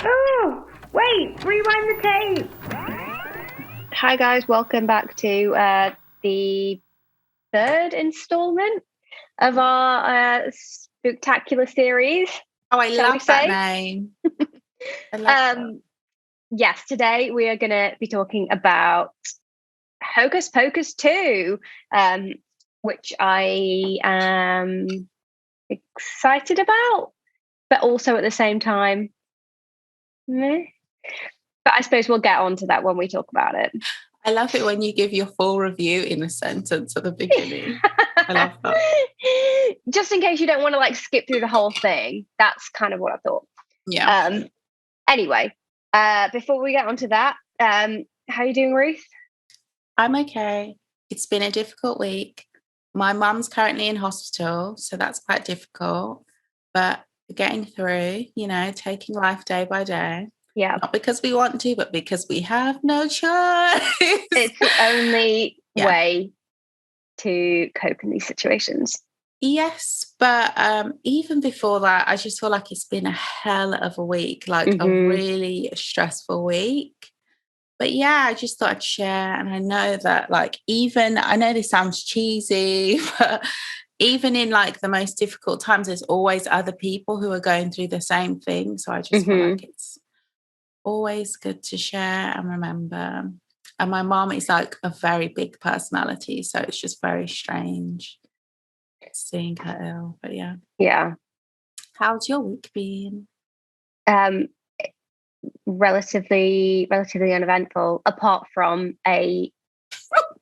Oh, wait, rewind the tape. Hi, guys. Welcome back to the third installment of our spectacular series. Oh, I shall we love that say? name. I love that. Yes, today we are going to be talking about Hocus Pocus 2, which I am excited about, but also at the same time, meh. But I suppose we'll get on to that when we talk about it. I love it when you give your full review in a sentence at the beginning. I love that. Just in case you don't want to skip through the whole thing, that's kind of what I thought. Yeah. Anyway, before we get onto that, how are you doing, Ruth? I'm okay. It's been a difficult week. My mum's currently in hospital, so that's quite difficult. But we're getting through, taking life day by day. Yeah. Not because we want to, but because we have no choice. It's the only way to cope in these situations. Yes, but even before that, I just feel like it's been a hell of a week, a really stressful week. But yeah, I just thought I'd share. And I know that I know this sounds cheesy, but even in the most difficult times, there's always other people who are going through the same thing. So I just feel like it's always good to share and remember. And my mom is a very big personality, so it's just very strange seeing her ill. But yeah. How's your week been? Relatively uneventful, apart from a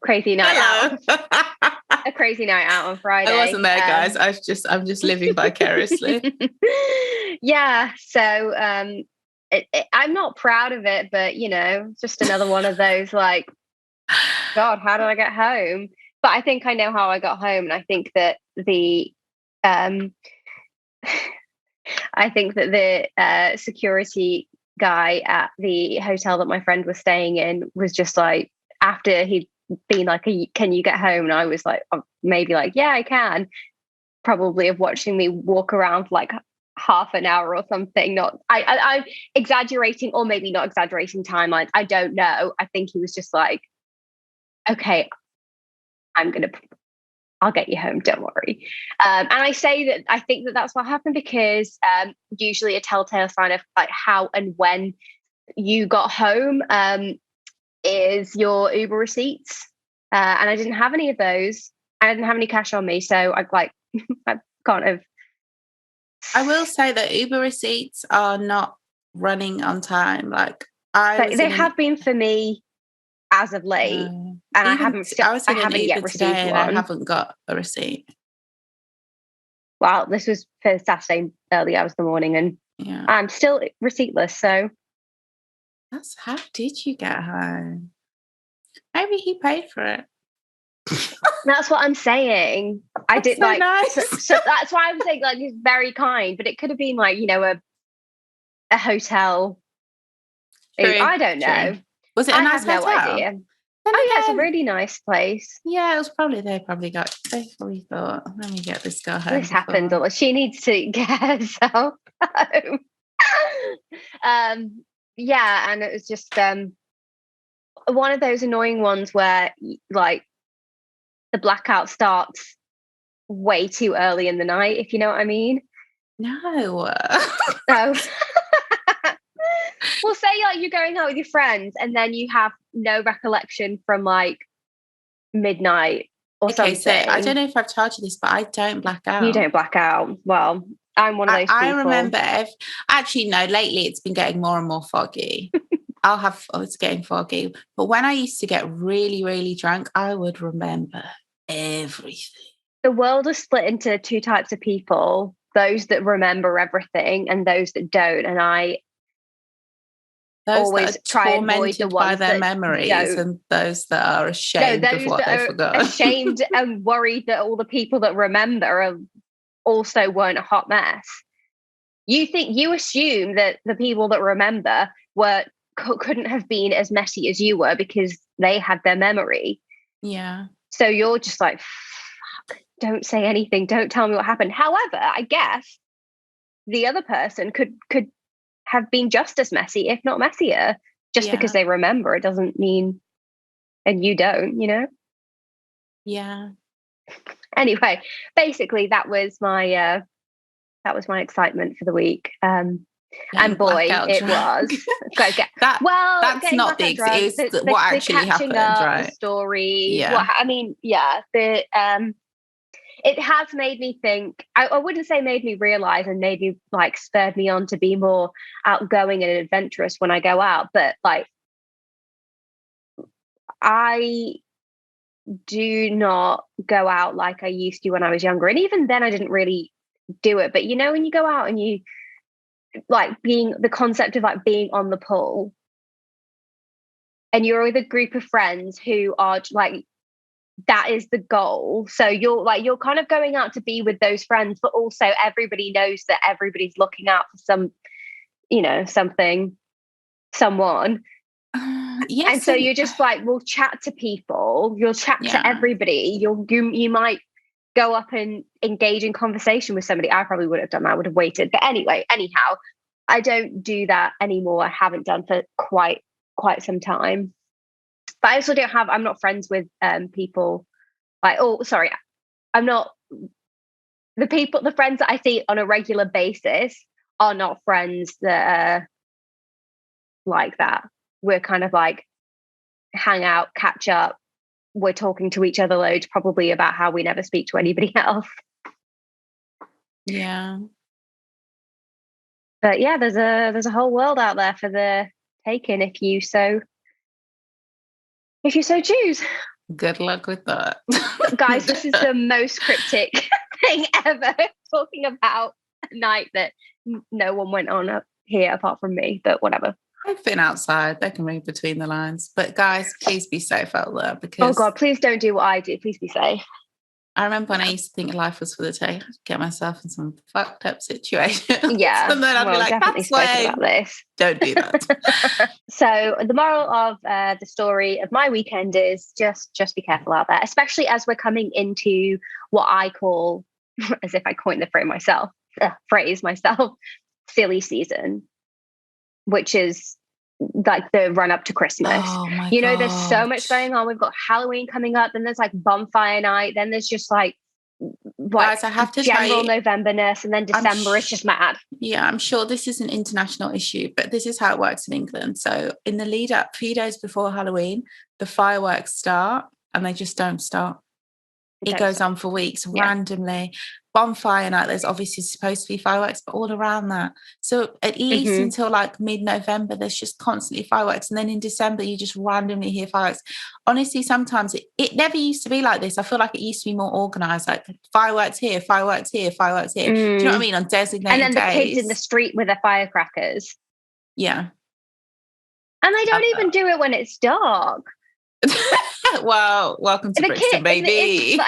crazy night out. A crazy night out on Friday. I wasn't there, guys. I'm just living vicariously. Yeah. So I'm not proud of it, but just another one of those God, how did I get home? But I think I know how I got home, and I think that the security guy at the hotel that my friend was staying in was just after he'd been can you get home? And I was maybe yeah, I can. Probably of watching me walk around for half an hour or something. I'm exaggerating, or maybe not exaggerating timelines. I don't know. I think he was just okay, I'll get you home, don't worry. And I say that I think that that's what happened because usually a telltale sign of how and when you got home is your Uber receipts. And I didn't have any of those. I didn't have any cash on me. So I kind of... I will say that Uber receipts are not running on time. They have been for me as of late. And I haven't yet received one. And I haven't got a receipt. Well, this was for Saturday early hours of the morning, and I'm still receiptless. So how did you get home? Maybe he paid for it. That's what I'm saying. I did so nice. so that's why I'm saying he's very kind, but it could have been a hotel. True, I don't know. True. Was it a nice hotel? I have no idea. It's a really nice place. Yeah, it was probably they probably thought, let me get this girl home. This happened. She needs to get herself home. Yeah, and it was just one of those annoying ones where the blackout starts way too early in the night, if you know what I mean. No. No. Well, say you're going out with your friends and then you have no recollection from midnight or something. So I don't know if I've told you this, but I don't black out. You don't black out. Well, I'm one of those people. I remember actually, no, lately it's been getting more and more foggy. It's getting foggy. But when I used to get really, really drunk, I would remember everything. The world is split into two types of people, those that remember everything and those that don't. And I always try and avoid the ones by their memories don't. And those that are ashamed of what they forgot. Ashamed and worried that all the people that remember also weren't a hot mess. You assume that the people that remember couldn't have been as messy as you were because they had their memory. Yeah. So you're just fuck, don't say anything. Don't tell me what happened. However, I guess the other person could have been just as messy, if not messier. Just because they remember, it doesn't mean, and you don't, you know? Yeah. Anyway, basically that was my excitement for the week. And boy, it was. That's not the what actually happened, right? The story. Yeah. It has made me think. I wouldn't say made me realize and maybe like spurred me on to be more outgoing and adventurous when I go out. But like, I do not go out like I used to when I was younger, and even then I didn't really do it. But you know, when you go out and you like the concept of like being on the pool, and you're with a group of friends who are like, that is the goal. So you're kind of going out to be with those friends, but also everybody knows that everybody's looking out for someone. Yes. And so you're just like, we'll chat to people, you'll chat to everybody. You might go up and engage in conversation with somebody. I probably would have done that. I would have waited. But anyhow, I don't do that anymore. I haven't done for quite some time. But I also I'm not friends with people like, I'm not, the friends that I see on a regular basis are not friends that are like that. We're kind of like hang out, catch up. We're talking to each other loads, probably about how we never speak to anybody else. Yeah. But yeah, there's a whole world out there for the taking if you so choose. Good luck with that. Guys, this is the most cryptic thing ever, talking about a night that no one went on up here apart from me, but whatever. I've been outside. They can read between the lines. But guys, please be safe out there, because... Oh God, please don't do what I do. Please be safe. I remember when I used to think life was for the take, I'd get myself in some fucked up situations. Yeah. And then I'd be like, definitely spoken about this. Don't do that. So the moral of the story of my weekend is just be careful out there, especially as we're coming into what I call, as if I coined the phrase myself, silly season, which is like the run up to Christmas. Oh my God. There's so much going on. We've got Halloween coming up, then there's like bonfire night, then there's just like guys, I have to general Novemberness, and then December is just mad. Yeah, I'm sure this is an international issue, but this is how it works in England. So in the lead up, 3 days before Halloween, the fireworks start and they just don't stop. It goes on for weeks randomly. Bonfire night, there's obviously supposed to be fireworks, but all around that. So at least until like mid-November, there's just constantly fireworks. And then in December, you just randomly hear fireworks. Honestly, sometimes it never used to be like this. I feel like it used to be more organised, like fireworks here, fireworks here, fireworks here. Do you know what I mean? On designated days. And then the kids in the street with their firecrackers. Yeah. And they don't even do it when it's dark. Well, welcome to Brixton, baby.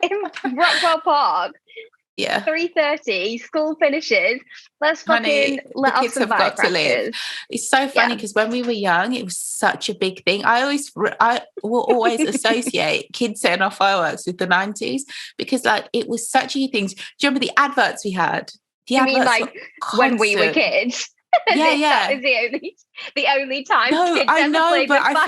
In Rockwell Park. Yeah. 3:30, school finishes. Let's fucking let off some firecrackers. Got to live. It's so funny because when we were young, it was such a big thing. I will always associate kids setting off fireworks with the 90s because like it was such a thing. Do you remember the adverts we had? You mean like when we were kids? Yeah. That is the only time. No, I know, but I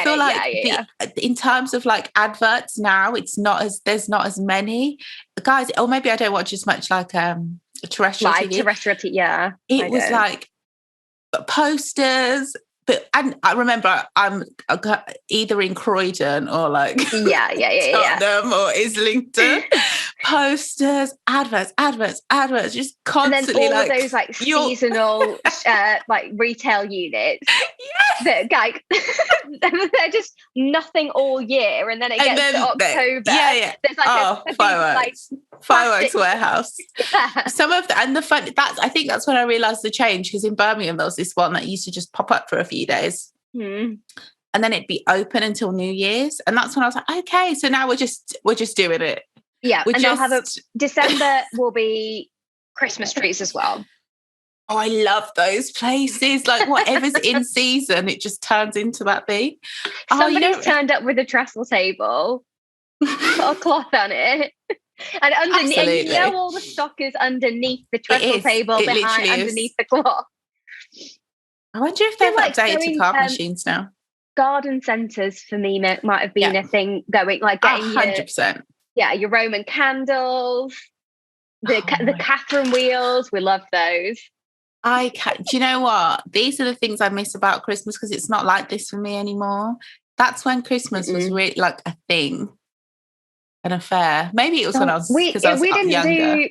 feel like in terms of like adverts now, there's not as many guys. Or maybe I don't watch as much like terrestrial TV. Terrestrial TV, yeah. It was like posters. But and I remember I'm either in Croydon or like Tottenham or Islington. Posters, adverts, just constantly. And then all of those like seasonal like retail units that like they're just nothing all year, and then it gets to October. There's like fireworks warehouse. Some of the, and the fun I think that's when I realised the change, because in Birmingham there was this one that used to just pop up for a few days. And then it'd be open until New Year's, and that's when I was like, okay, so now we're just doing it. Yeah, and they'll have December will be Christmas trees as well. Oh, I love those places. Like whatever's in season, it just turns into that thing. Somebody's turned up with a trestle table, put a cloth on it, And underneath, and you know, Absolutely. all the stock is underneath the It trestle is. table, It behind, literally underneath is. the cloth. I wonder if I feel they've like updated going card machines now. garden centres for me might have been Yeah. a thing, going like getting your 100%. Roman candles, the Oh my. Catherine wheels. We love those. Do you know what? These are the things I miss about Christmas, because it's not like this for me anymore. That's when Christmas was really like a thing, an affair. Maybe it was when I was, because I was We didn't younger. do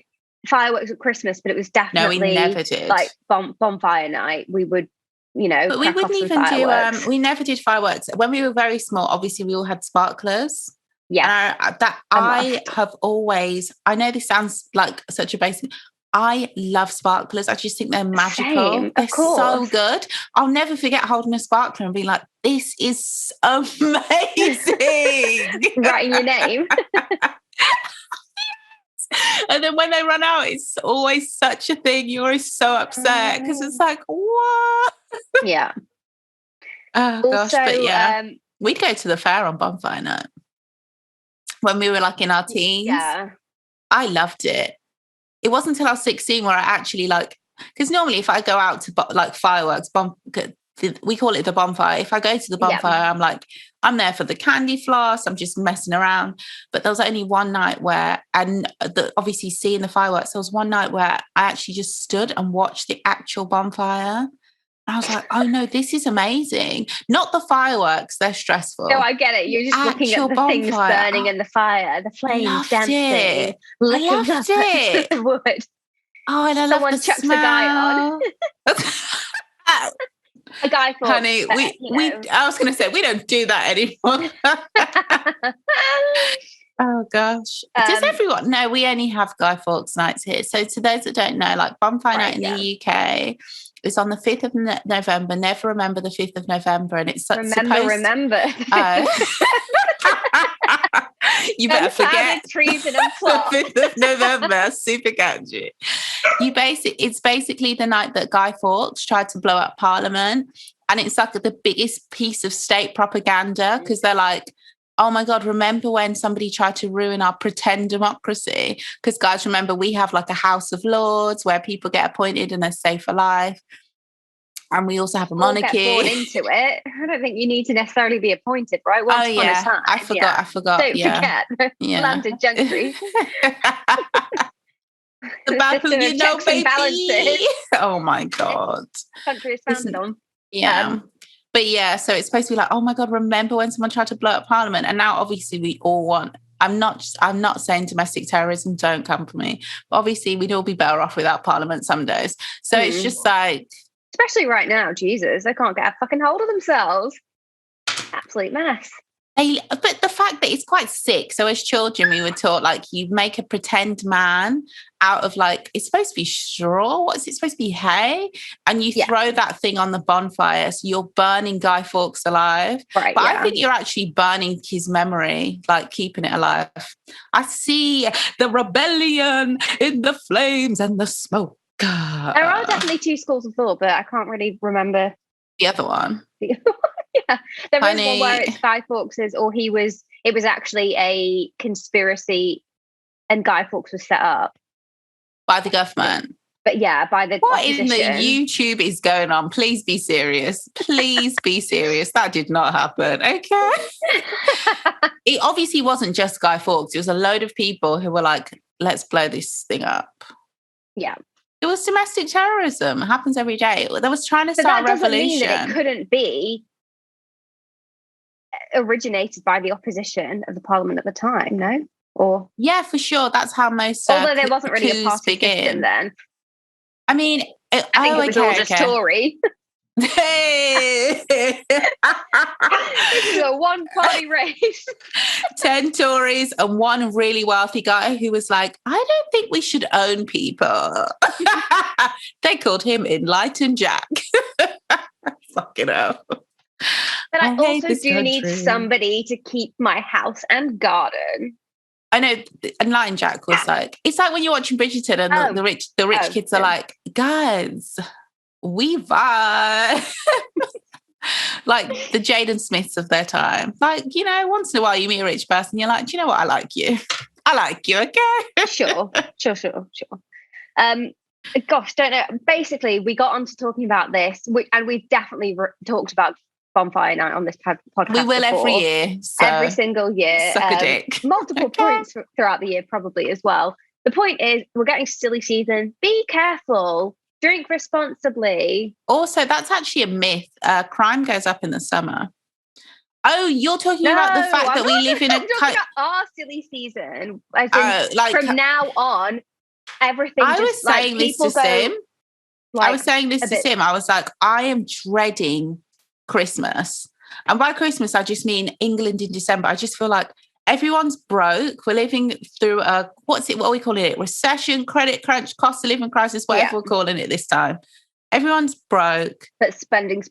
fireworks at Christmas, but it was No, we definitely never did. like bonfire night. We would, But we crack off wouldn't some even do, fireworks. we never did fireworks. When we were very small, obviously we all had sparklers. Yes. I have always, I know this sounds like such a basic, I love sparklers. I just think they're magical. Same, They're of course. so good. I'll never forget holding a sparkler and being like, this is amazing. Writing your name. And then when they run out, it's always such a thing. You're always so upset because it's like, what? Yeah. Oh gosh, but yeah. We'd go to the fair on bonfire night when we were like in our teens. Yeah. I loved it. It wasn't until I was 16 where I actually because normally if I go out to like fireworks, we call it the bonfire. If I go to the bonfire, I'm there for the candy floss. I'm just messing around. But there was only one night where, obviously seeing the fireworks, there was one night where I actually just stood and watched the actual bonfire. I was like, oh no, this is amazing. Not the fireworks, they're stressful. No, I get it. You're just looking at the things burning in the fire, the flames dancing. I loved it. The wood. Oh, and I love the chucks smell. a guy on. A guy for honey, I was going to say, we don't do that anymore. Oh gosh. Does everyone? No, we only have Guy Fawkes nights here. So to those that don't know, like bonfire night in the UK is on the 5th of November. Never remember the 5th of November. And it's remember. You better forget. Treason and plot. The 5th of November. Super catchy. It's basically the night that Guy Fawkes tried to blow up Parliament. And it's like the biggest piece of state propaganda, because they're like, oh my God, remember when somebody tried to ruin our pretend democracy? Because guys, remember, we have like a House of Lords where people get appointed and they're safe for life. And we also have a monarchy. Get born into it. I don't think you need to necessarily be appointed, right? Once upon a time. I forgot. Don't forget. Landed gentry. The battle, baby. Oh my God. Country is founded on. Yeah. But yeah, so it's supposed to be like, oh my God, remember when someone tried to blow up Parliament? And now obviously we all want, I'm not saying domestic terrorism, don't come for me. But obviously we'd all be better off without Parliament some days. So it's just like, especially right now, Jesus, they can't get a fucking hold of themselves. Absolute mess. But the fact that it's quite sick. So as children, we were taught like you make a pretend man out of like, it's supposed to be straw. What is it supposed to be? Hay? And you throw that thing on the bonfire. So you're burning Guy Fawkes alive. Right, but I think you're actually burning his memory, like keeping it alive. I see the rebellion in the flames and the smoke. There are definitely two schools of thought, but I can't really remember the other one. Yeah, there is one where it's Guy Fawkes' or it was actually a conspiracy and Guy Fawkes was set up by the government. But yeah, by the what opposition. In the YouTube is going on? Please be serious. Please be serious. That did not happen. Okay. It obviously wasn't just Guy Fawkes. It was a load of people who were like, let's blow this thing up. Yeah. It was domestic terrorism. It happens every day. They was trying to start a revolution. Mean that it couldn't be originated by the opposition of the Parliament at the time, no? Or yeah, for sure. That's how most. Although there wasn't really a party system then. I mean, I think it was all just Tory. Hey. This is a one-party race. 10 Tories and one really wealthy guy who was like, I don't think we should own people. They called him Enlightened Jack. Fucking hell. But I also do need somebody to keep my house and garden. I know, Enlightened Jack was like, it's like when you're watching Bridgerton and the rich kids are like, guys, we vibe. Like the Jaden Smiths of their time. Like, you know, once in a while you meet a rich person, you're like, do you know what? I like you. I like you, okay? Sure. Gosh, don't know. Basically, we got onto talking about this, and we've definitely talked about bonfire night on this podcast. We will before. every year. So every single year. Suck a dick. Multiple points throughout the year, probably as well. The point is, we're getting silly season. Be careful. Drink responsibly. Also, that's actually a myth. Crime goes up in the summer. Oh, you're talking about the fact that we live in a... I'm talking about our silly season. From now on, everything I was saying this to Sim. I was saying this to Sim. I was like, I am dreading Christmas. And by Christmas, I just mean England in December. I just feel like everyone's broke. We're living through what are we calling it? Recession, credit crunch, cost of living crisis, whatever we're calling it this time. Everyone's broke. But spending.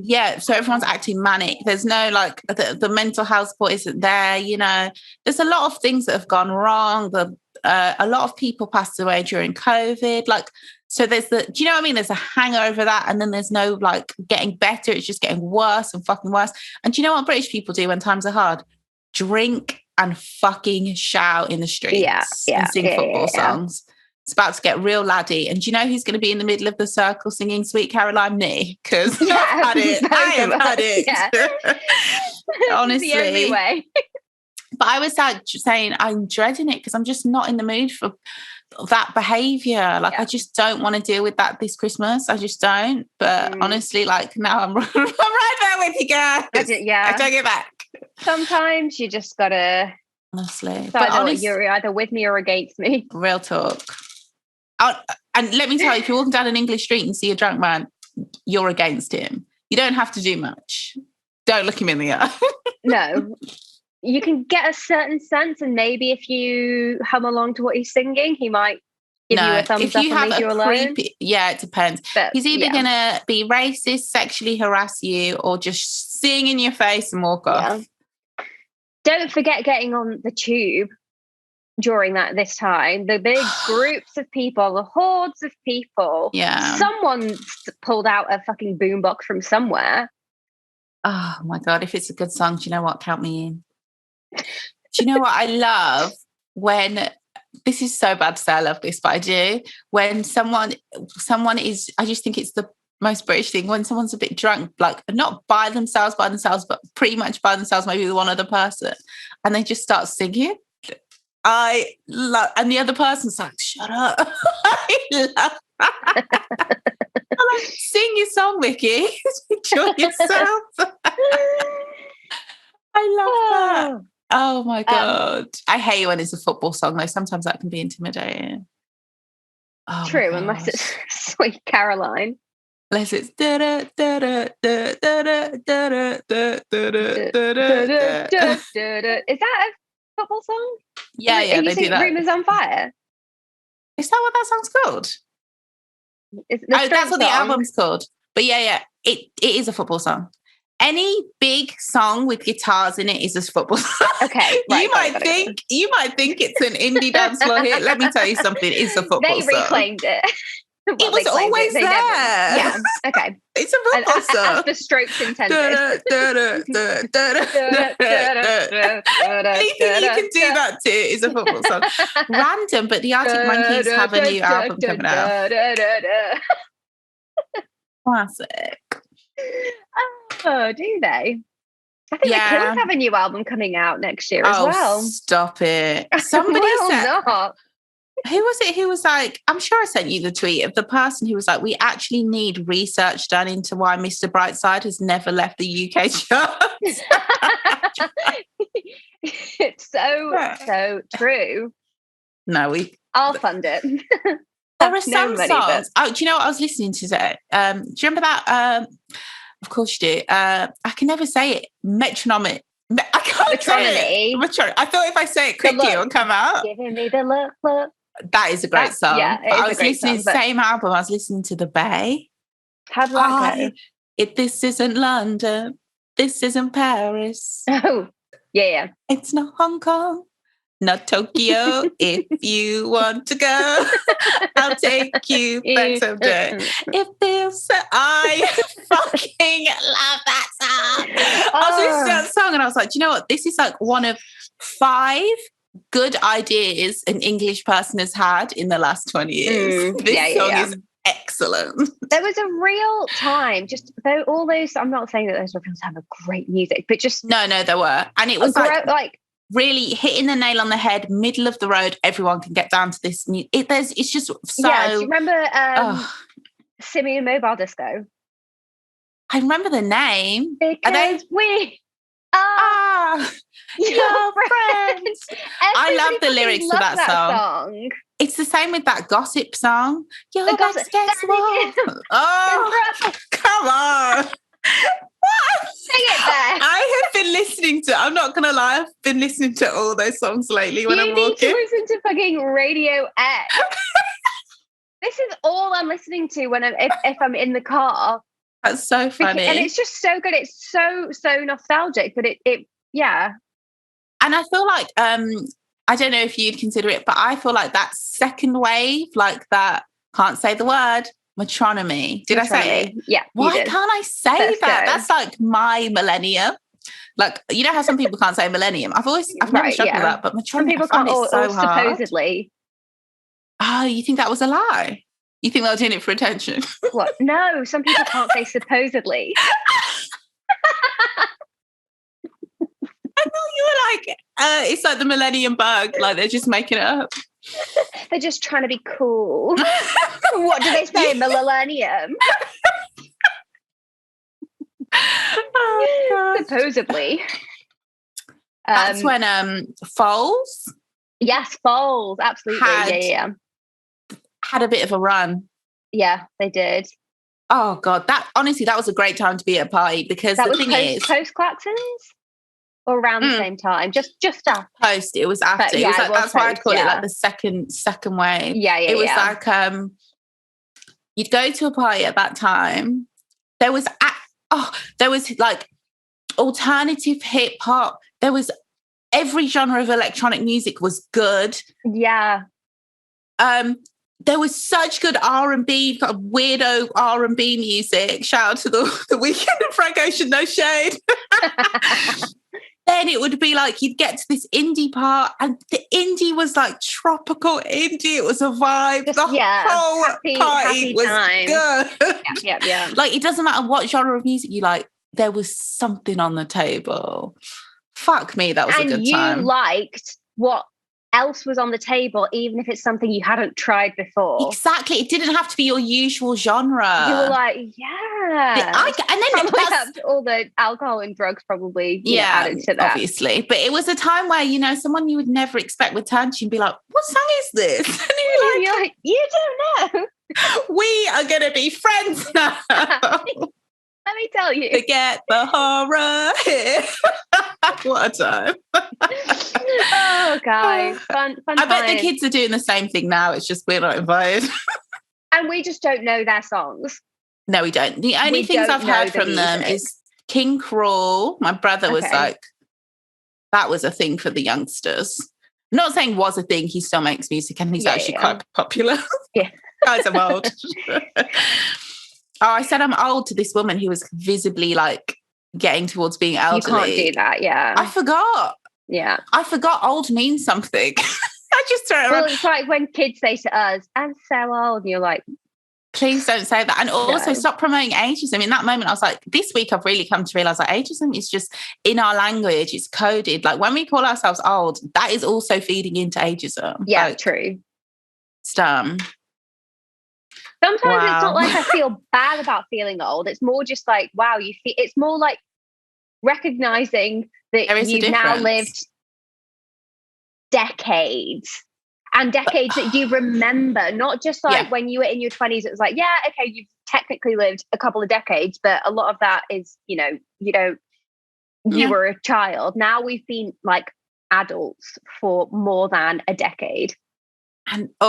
Yeah, so everyone's acting manic. There's no the mental health support isn't there, There's a lot of things that have gone wrong. A lot of people passed away during COVID. So there's do you know what I mean? There's a hangover of that, and then there's no getting better. It's just getting worse and fucking worse. And do you know what British people do when times are hard? Drink and fucking shout in the streets and sing football songs. It's about to get real laddie. And do you know who's going to be in the middle of the circle singing Sweet Caroline? Me. Because I have had it. Yeah. Honestly. It's the only way. But I was saying I'm dreading it because I'm just not in the mood for that behaviour. I just don't want to deal with that this Christmas. I just don't. But honestly, now I'm right there with you guys. I take it back. Sometimes you just gotta. Honestly, you're either with me or against me. Real talk. And let me tell you, if you're walking down an English street and see a drunk man, you're against him. You don't have to do much. Don't look him in the eye. No. You can get a certain sense, and maybe if you hum along to what he's singing, he might give you a thumbs up and leave you alone. Yeah, it depends. But, he's either going to be racist, sexually harass you, or just sing in your face and walk off. Don't forget getting on the tube during this time. The big groups of people, the hordes of people. Yeah. Someone pulled out a fucking boombox from somewhere. Oh my God, if it's a good song, do you know what? Count me in. Do you know what I love? When, this is so bad to say I love this, but I do. When someone is, I just think it's the most British thing, when someone's a bit drunk, not by themselves, but pretty much by themselves, maybe with one other person, and they just start singing. I love, and the other person's like, shut up. I love that. I'm like, sing your song, Vicky. Enjoy yourself. I love that. Oh my God. I hate when it's a football song though. Sometimes that can be intimidating. Oh, true, unless it's Sweet Caroline. Unless it's is that a football song? Yeah, they do that. Room is on Fire. Is that what that song's called? That's what the album's called. But yeah, it is a football song. Any big song with guitars in it is a football song. Okay, right, you might think it's an indie dance floor hit. Let me tell you something. It's a football song. They reclaimed it. It was always there. Yeah. Okay. It's a football song. As the Strokes intended. Anything you can do that to is a football song. Random, but the Arctic Monkeys have a new album coming out. Classic. Oh, do they? I think the Killers have a new album coming out next year as well. Stop it. Somebody said... Not. Who was it who was like, I'm sure I sent you the tweet of the person who was like, we actually need research done into why Mr. Brightside has never left the UK charts. It's so true. No, I'll fund it. There are some songs. Oh, do you know what I was listening to today? Do you remember that? Of course you do. I can never say it. Metronomic. I can't say it. I thought if I say it quickly, it will come out. Giving me the look. That is a great song. Yeah, but I was listening to the same album. I was listening to The Bay. How do that go? This isn't London. This isn't Paris. Oh, yeah. It's not Hong Kong. Not Tokyo. If you want to go, I'll take you back someday. It feels so... I fucking love that song. I was listening to that song and I was like, do you know what? This is like one of 5 good ideas an English person has had in the last 20 years. This song is excellent. There was a real time, just though all those, I'm not saying that those films have a great music, but just no, there were. And it was like really hitting the nail on the head, middle of the road, everyone can get down to this. It's just so... Yeah, do you remember Simeon Mobile Disco? I remember the name. Because we are your friends. I love the lyrics to that song. It's the same with that Gossip song. Your best guess what? Oh, come on. Sing it there. I have been listening to, I'm not going to lie, I've been listening to all those songs lately when I'm walking. You need to listen to fucking Radio X. This is all I'm listening to when if I'm in the car. That's so funny. And it's just so good. It's so nostalgic, but it yeah. And I feel like, I don't know if you'd consider it, but I feel like that second wave, like that, can't say the word, metronomy. Did I say it? Yeah. Why can't I say that? That's like my millennium. Like, you know how some people can't say millennium? I've never struggled with that, but metronomy, some people can't, it's so hard. Supposedly. Oh, you think that was a lie? You think they were doing it for attention? What? No, some people can't say supposedly. I thought you were like, it's like the millennium bug, like they're just making it up. They're just trying to be cool. What do they say? Millennium? Oh, supposedly. That's when Foles? Yes, Foles, absolutely. Had a bit of a run. Yeah, they did. Oh God, that was a great time to be at a party, because that the thing is, post Klaxons or around the same time, just after. Post. It was after. It was like, that's why I call it like the second wave. Yeah. It was like you'd go to a party at that time. There was like alternative hip hop. There was every genre of electronic music was good. Yeah. There was such good R&B, kind of weirdo R&B music. Shout out to the Weeknd and Frank Ocean, no shade. Then it would be like you'd get to this indie part, and the indie was like tropical indie. It was a vibe. The whole party was good. Yeah. Like, it doesn't matter what genre of music you like, there was something on the table. Fuck me, that was a good time. And you liked what else was on the table, even if it's something you hadn't tried before. Exactly. It didn't have to be your usual genre. You were like, yeah. And then all the alcohol and drugs probably added to that. Obviously. But it was a time where, someone you would never expect would turn to you and be like, what song is this? And you're like, you don't know. We are going to be friends now. Let me tell you. Forget the horror. What a time. Oh, guys. Fun I bet the kids are doing the same thing now. It's just we're not invited. And we just don't know their songs. No, we don't. The only things I've heard from them is King Cruel. My brother was like, that was a thing for the youngsters. I'm not saying was a thing. He still makes music and he's actually quite popular. Yeah. Guys, I'm old. Oh, I said I'm old to this woman who was visibly like getting towards being elderly. You can't do that, yeah. I forgot. Yeah. I forgot old means something. I just throw it around. Well, it's like when kids say to us, I'm so old, and you're like, please don't say that. And also stop promoting ageism. In that moment, I was like, this week I've really come to realize that ageism is just in our language. It's coded. Like, when we call ourselves old, that is also feeding into ageism. Yeah, like, true. It's dumb. Sometimes it's not like I feel bad about feeling old. It's more just like, wow, it's more like recognizing that you've now lived decades and decades that you remember, not just like when you were in your 20s, it was like, yeah, okay, you've technically lived a couple of decades, but a lot of that is, you were a child. Now we've been like adults for more than a decade. And I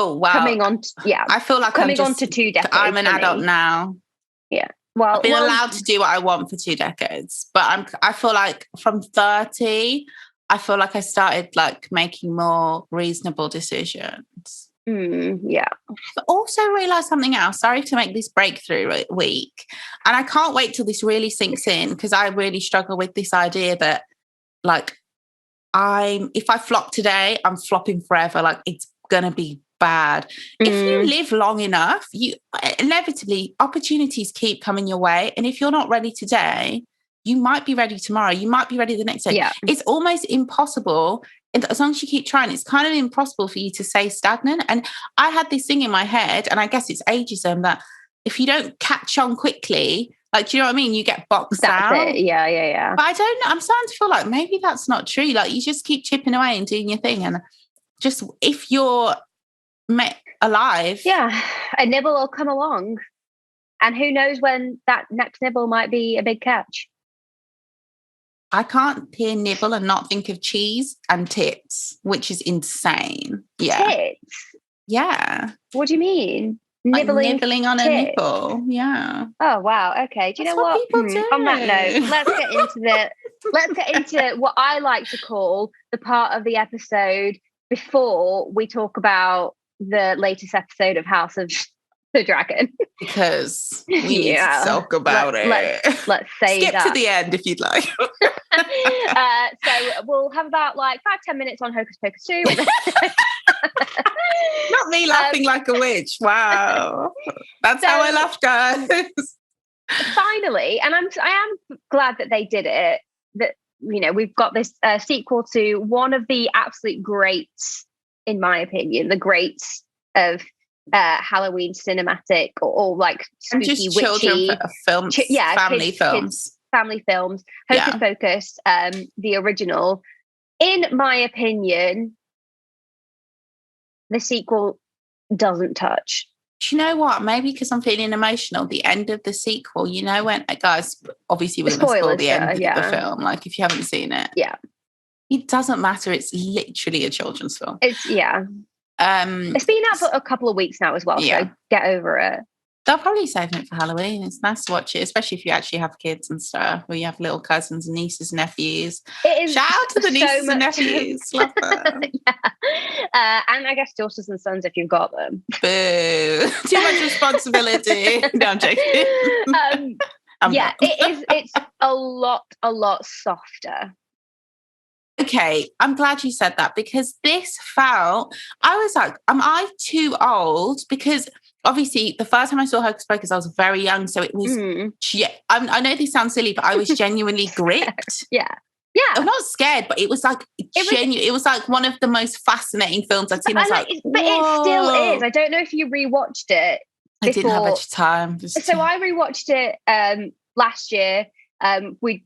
feel like coming on to 2 decades. I'm an adult now. Yeah. Well, I've been allowed to do what I want for 2 decades, but I feel like from 30, I feel like I started like making more reasonable decisions. Yeah. But also realised something else. Sorry to make this breakthrough week. And I can't wait till this really sinks in, because I really struggle with this idea that like if I flop today, I'm flopping forever. Like, it's gonna be bad. If you live long enough, you inevitably opportunities keep coming your way. And if you're not ready today, you might be ready tomorrow. You might be ready the next day. Yeah. It's almost impossible. And as long as you keep trying, it's kind of impossible for you to stay stagnant. And I had this thing in my head, and I guess it's ageism, that if you don't catch on quickly, like, do you know what I mean? You get boxed out. That's it. Yeah. But I don't know. I'm starting to feel like maybe that's not true. Like, you just keep chipping away and doing your thing. And just, if you're alive. Yeah. A nibble will come along. And who knows when that next nibble might be a big catch. I can't hear nibble and not think of cheese and tits, which is insane. Yeah. Tits? Yeah. What do you mean? Like nibbling on a nipple. Yeah. Oh, wow. Okay. Do you know what? On that note, let's get into what I like to call the part of the episode before we talk about the latest episode of House of the Dragon. Because we need to talk about it. Let's say skip to the end if you'd like. So we'll have about like 5-10 minutes on Hocus Pocus 2. Not me laughing like a witch. Wow. That's how I laugh, guys. Finally, and I am glad that they did it, that, you know, we've got this sequel to one of the absolute greats, in my opinion, the greats of Halloween cinematic or like spooky, just witchy films, family films. Family films. Hocus Pocus, the original. In my opinion, the sequel doesn't touch. Do you know what? Maybe because I'm feeling emotional. The end of the sequel, you know, when guys, obviously we're going to spoil the end of the film. Like, if you haven't seen it, it doesn't matter. It's literally a children's film. It's been out for a couple of weeks now as well. So get over it. They'll probably save it for Halloween. It's nice to watch it, especially if you actually have kids and stuff, or you have little cousins and nieces and nephews. Shout out to the nieces and nephews. Love them. And I guess daughters and sons if you've got them. Boo. Too much responsibility. No, I'm joking. It's a lot softer. Okay, I'm glad you said that, because this felt, I was like, am I too old? Because obviously the first time I saw Hocus Pocus, I was very young. So it was, I know this sounds silly, but I was genuinely gripped. Yeah. I'm not scared, but it was like it was like one of the most fascinating films I've seen. I was like, but it still is. I don't know if you rewatched it before. I didn't have much time. So I rewatched it last year.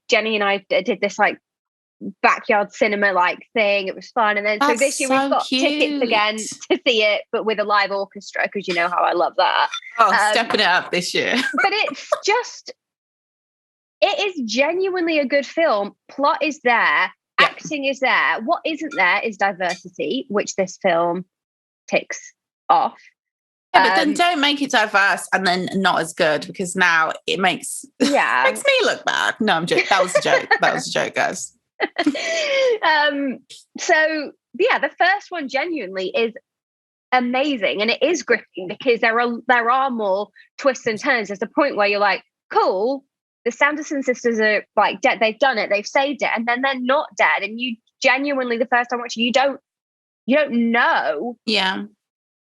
Jenny and I did this like backyard cinema like thing. It was fun, and then so this year we've got tickets again to see it, but with a live orchestra, because you know how I love that. Stepping it up this year. But it is genuinely a good film. Plot is there, acting is there. What isn't there is diversity, which this film ticks off. Yeah, but then don't make it diverse and then not as good, because now it makes me look bad. No, I'm joking. That was a joke. That was a joke, guys. So the first one genuinely is amazing, and it is gripping because there are more twists and turns. There's a point where you're like, cool, the Sanderson sisters are like dead, they've done it, they've saved it, and then they're not dead, and you genuinely, the first time watching, you don't know. Yeah.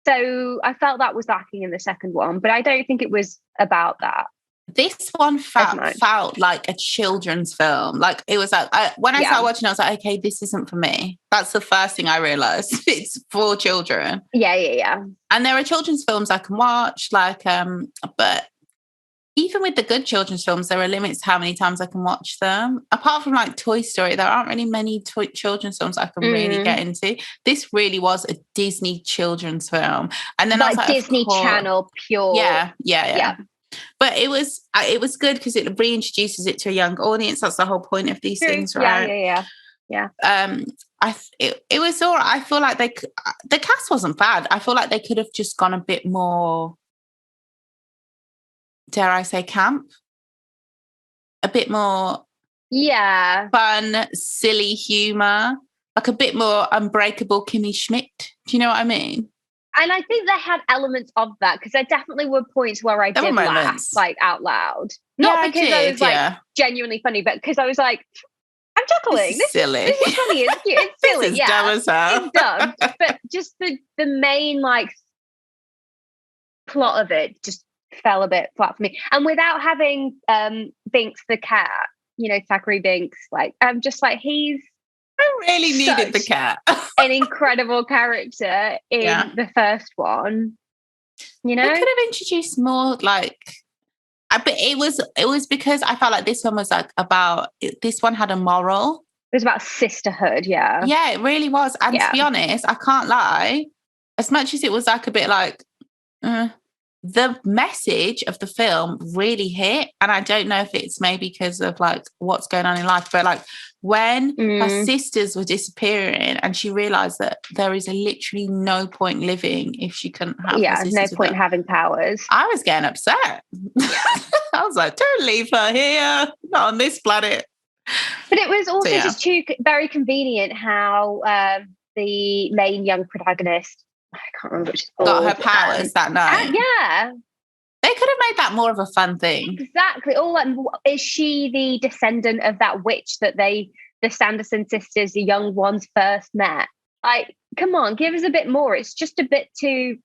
So I felt that was lacking in the second one, but I don't think it was about that. This one felt like a children's film. Like, it was like, when I started watching, I was like, okay, this isn't for me. That's the first thing I realized. It's for children. Yeah. And there are children's films I can watch, like, but even with the good children's films, there are limits to how many times I can watch them. Apart from like Toy Story, there aren't really many children's films I can really get into. This really was a Disney children's film. And then like Disney Channel pure. Yeah. But it was good because it reintroduces it to a young audience. That's the whole point of these things, right? Yeah. It was all right. I feel like the cast wasn't bad. I feel like they could have just gone a bit more, dare I say, camp, a bit more fun, silly humor, like a bit more Unbreakable Kimmy Schmidt. Do you know what I mean? And I think they had elements of that, because there definitely were points where I did laugh like out loud. Not because I was like genuinely funny, but because I was like, I'm chuckling. This is silly. This is funny. It's cute. It's silly. This is dumb as hell. It's dumb. But just the main like plot of it just fell a bit flat for me. And without having Binks the cat, Thackeray Binks, like I'm just like he's I really needed the cat. An incredible character in the first one. They could have introduced more like. But it was because I felt like this one was like this one had a moral. It was about sisterhood, yeah. Yeah, it really was. And to be honest, I can't lie. As much as it was like a bit like, the message of the film really hit. And I don't know if it's maybe because of like what's going on in life, but like when her sisters were disappearing and she realised that there is literally no point living if she couldn't have her sisters no point having powers. I was getting upset. I was like, don't leave her here, not on this planet. But it was also just very convenient how the main young protagonist, I can't remember which got her powers that night. Yeah. They could have made that more of a fun thing. Exactly. Is she the descendant of that witch that the Sanderson sisters, the young ones, first met? Like, come on, give us a bit more. It's just a bit too...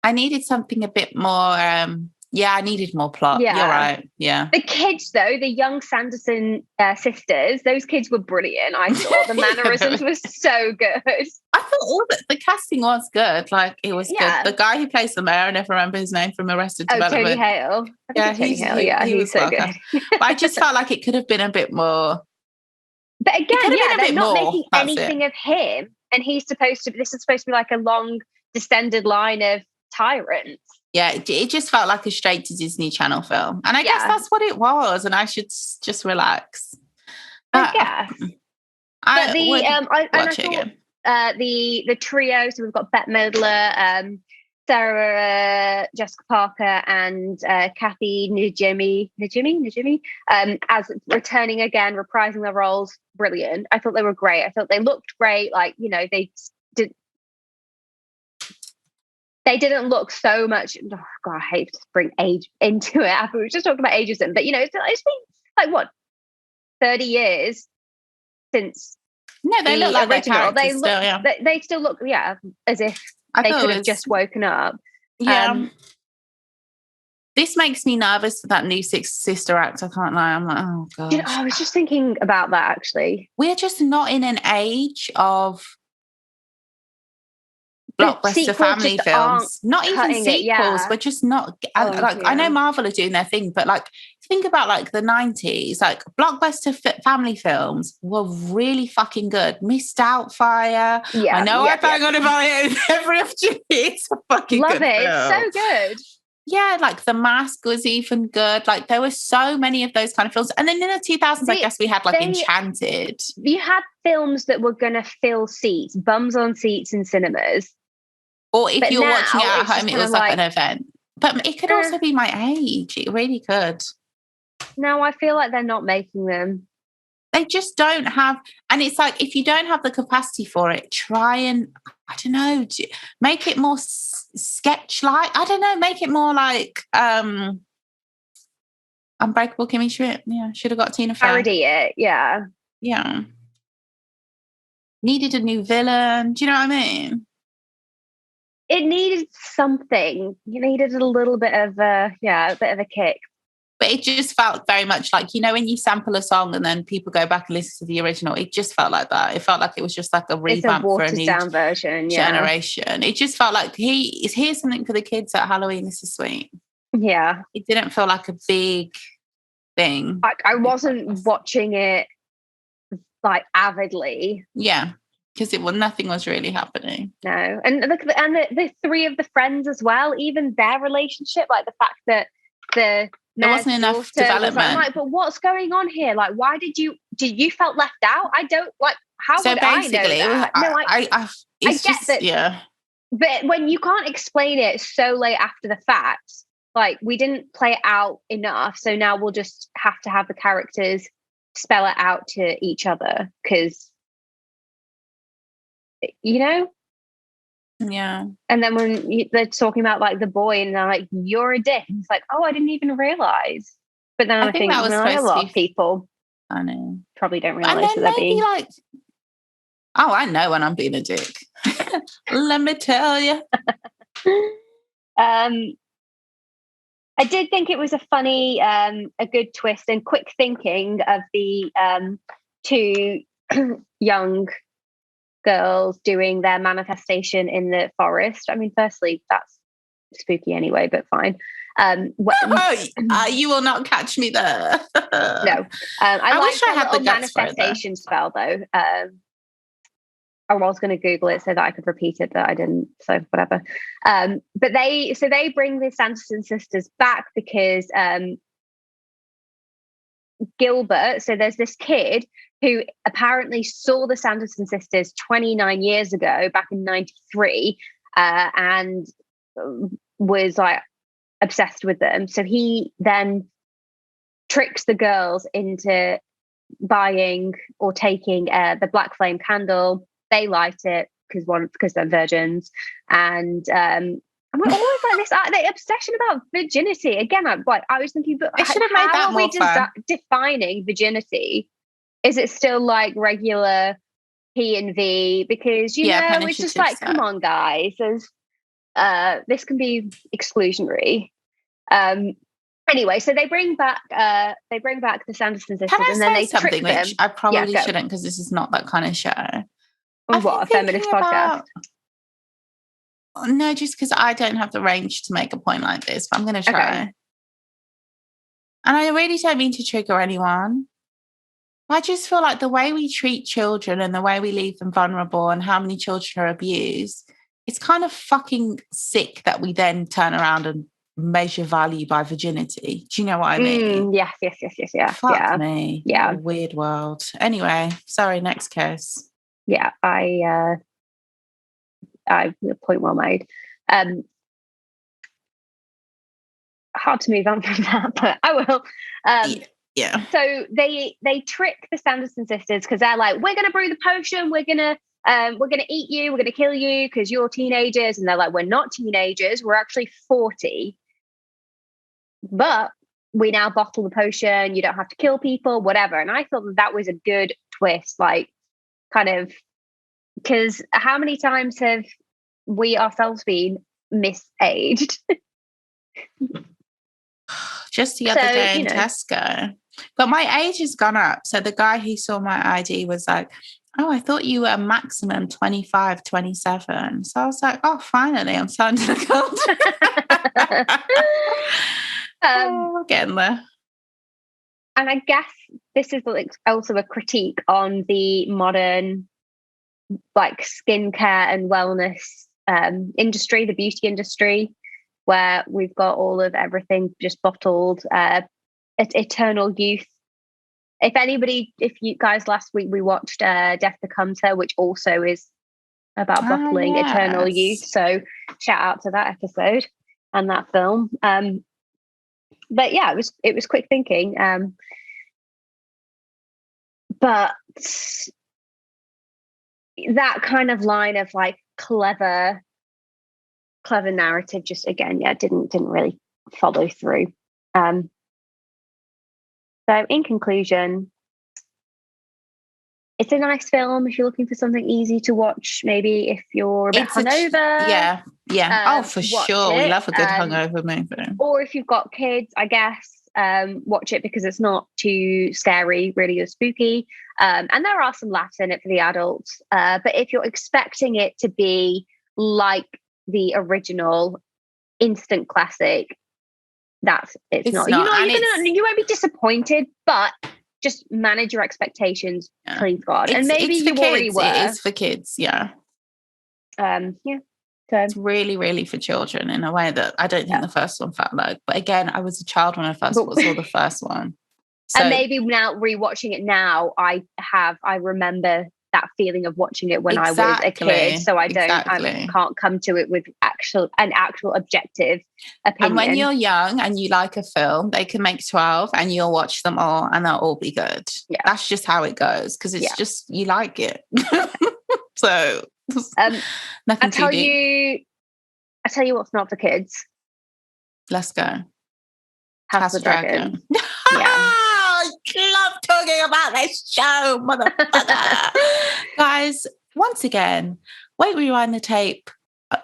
I needed something a bit more... I needed more plot. Yeah. You're right. Yeah. The kids, though, the young Sanderson sisters, those kids were brilliant. I thought the mannerisms were so good. I thought the casting was good. Like, it was good. The guy who plays the mayor, I never remember his name from Arrested Development. Tony Hale. Tony Hale. He was so good. But I just felt like it could have been a bit more. But again, they're not making anything of him, and this is supposed to be like a long descended line of tyrants. Yeah, it just felt like a straight to Disney Channel film. And I guess that's what it was. And I should just relax. I guess. The trio, so we've got Bette Midler, Sarah Jessica Parker, and Kathy Najimy, as returning again, reprising their roles. Brilliant. I thought they were great. I thought they looked great. Like, they didn't look so much. Oh God, I hate to bring age into it. After we were just talking about ageism, but it's been like what 30 years since. No, they look like original. They still look, as if they could have just woken up. Yeah. This makes me nervous for that new sister act. I can't lie. I'm like, oh God. I was just thinking about that actually. We're just not in an age of blockbuster family films, not even sequels. We're just not I know Marvel are doing their thing, but like think about like the 90s, like blockbuster family films were really fucking good. Miss Doubtfire, I know I bang on about it every opportunity. It's a fucking love good it film. It's so good. Yeah, like The Mask was even good. Like there were so many of those kind of films. And then in the 2000s, I guess we had like Enchanted. You had films that were going to fill seats, bums on seats in cinemas. Or if you're watching it at home, it was like an event. But it could also be my age. It really could. No, I feel like they're not making them. They just don't have... And it's like, if you don't have the capacity for it, try and, I don't know, make it more sketch-like. I don't know, make it more like Unbreakable Kimmy Schmidt. Yeah, should have got Tina Fey. Parody it, yeah. Yeah. Needed a new villain. Do you know what I mean? It needed something. You needed a little bit of a bit of a kick. But it just felt very much like, when you sample a song and then people go back and listen to the original, it just felt like that. It felt like it was just like a revamp for a new down version, generation. It just felt like here's something for the kids at Halloween. This is sweet. Yeah. It didn't feel like a big thing. I wasn't watching it like avidly. Yeah. Because nothing was really happening. No. And the three of the friends as well, even their relationship, like the fact that there wasn't enough development. Like, but what's going on here? Like, why did you felt left out? I don't like how so would I know that? No, I get that. Yeah. But when you can't explain it so late after the fact, like we didn't play it out enough, so now we'll just have to have the characters spell it out to each other because Yeah. And then when they're talking about like the boy and they're like, you're a dick. And it's like, oh, I didn't even realize. But then I think that was a lot of people. Funny. Probably don't And realise then that they're maybe being... like, oh, I know when I'm being a dick. Let me tell you. I did think it was a funny, a good twist and quick thinking of the two young girls doing their manifestation in the forest. I mean, firstly, that's spooky anyway, but fine. You will not catch me there. No. I wish I like had the little guts for it, though. manifestation spell, though. I was going to Google it so that I could repeat it, but I didn't. So whatever. But they bring the Sanderson sisters back because Gilbert. So there's this kid who apparently saw the Sanderson sisters 29 years ago, back in '93, and was like obsessed with them. So he then tricks the girls into buying or taking the black flame candle. They light it because they're virgins, and I'm always like this the obsession about virginity. Again, I was thinking, but I should have made that more fun. Defining virginity? Is it still like regular P and V? Because it's just like, come on, guys, this can be exclusionary. Anyway, so they bring back the Sanderson sisters, and then they something trick them. Which I probably shouldn't, because this is not that kind of show. What, a feminist podcast? No, just because I don't have the range to make a point like this, but I'm going to try. Okay. And I really don't mean to trigger anyone. I just feel like the way we treat children and the way we leave them vulnerable and how many children are abused, it's kind of fucking sick that we then turn around and measure value by virginity. Do you know what I mean? Yes. Fuck me. Yeah. What a weird world. Anyway, sorry, next case. Yeah, I point well made. Hard to move on from that, but I will. Yeah. So they trick the Sanderson sisters because they're like, we're gonna brew the potion, we're gonna eat you, we're gonna kill you because you're teenagers, and they're like, we're not teenagers, we're actually 40, but we now bottle the potion. You don't have to kill people, whatever. And I thought that was a good twist, like kind of. Because how many times have we ourselves been misaged? Just the other day in Tesco. But my age has gone up. So the guy who saw my ID was like, oh, I thought you were maximum 25, 27. So I was like, oh, finally, I'm starting to look old. Getting there. And I guess this is also a critique on the modern like skincare and wellness industry, the beauty industry, where we've got all of everything just bottled, eternal youth. If you guys, last week we watched Death Becomes Her, which also is about bottling eternal youth. So shout out to that episode and that film. But yeah, it was quick thinking. But that kind of line of like clever narrative just again, didn't really follow through. So in conclusion, it's a nice film if you're looking for something easy to watch. Maybe if you're a bit hungover. Oh, for sure. We love a good hungover movie. Or if you've got kids, I guess, watch it because it's not too scary, really, or spooky. And there are some laughs in it for the adults. But if you're expecting it to be like the original instant classic, it's not. You won't be disappointed, but just manage your expectations, please God. And maybe you already were. It is for kids, yeah. So it's really, really for children in a way that I don't think the first one felt like. But again, I was a child when I first saw the first one. So, and maybe now rewatching it now, I remember that feeling of watching it when I was a kid. So I can't come to it with an actual objective opinion. And when you're young and you like a film, they can make 12 and you'll watch them all and they'll all be good. Yeah. That's just how it goes because it's just, you like it. So nothing too deep. I tell you what's not for kids. Let's go. House of the Dragon. Yeah. I love talking about this show, motherfucker. Guys, once again, Wait, Rewind the Tape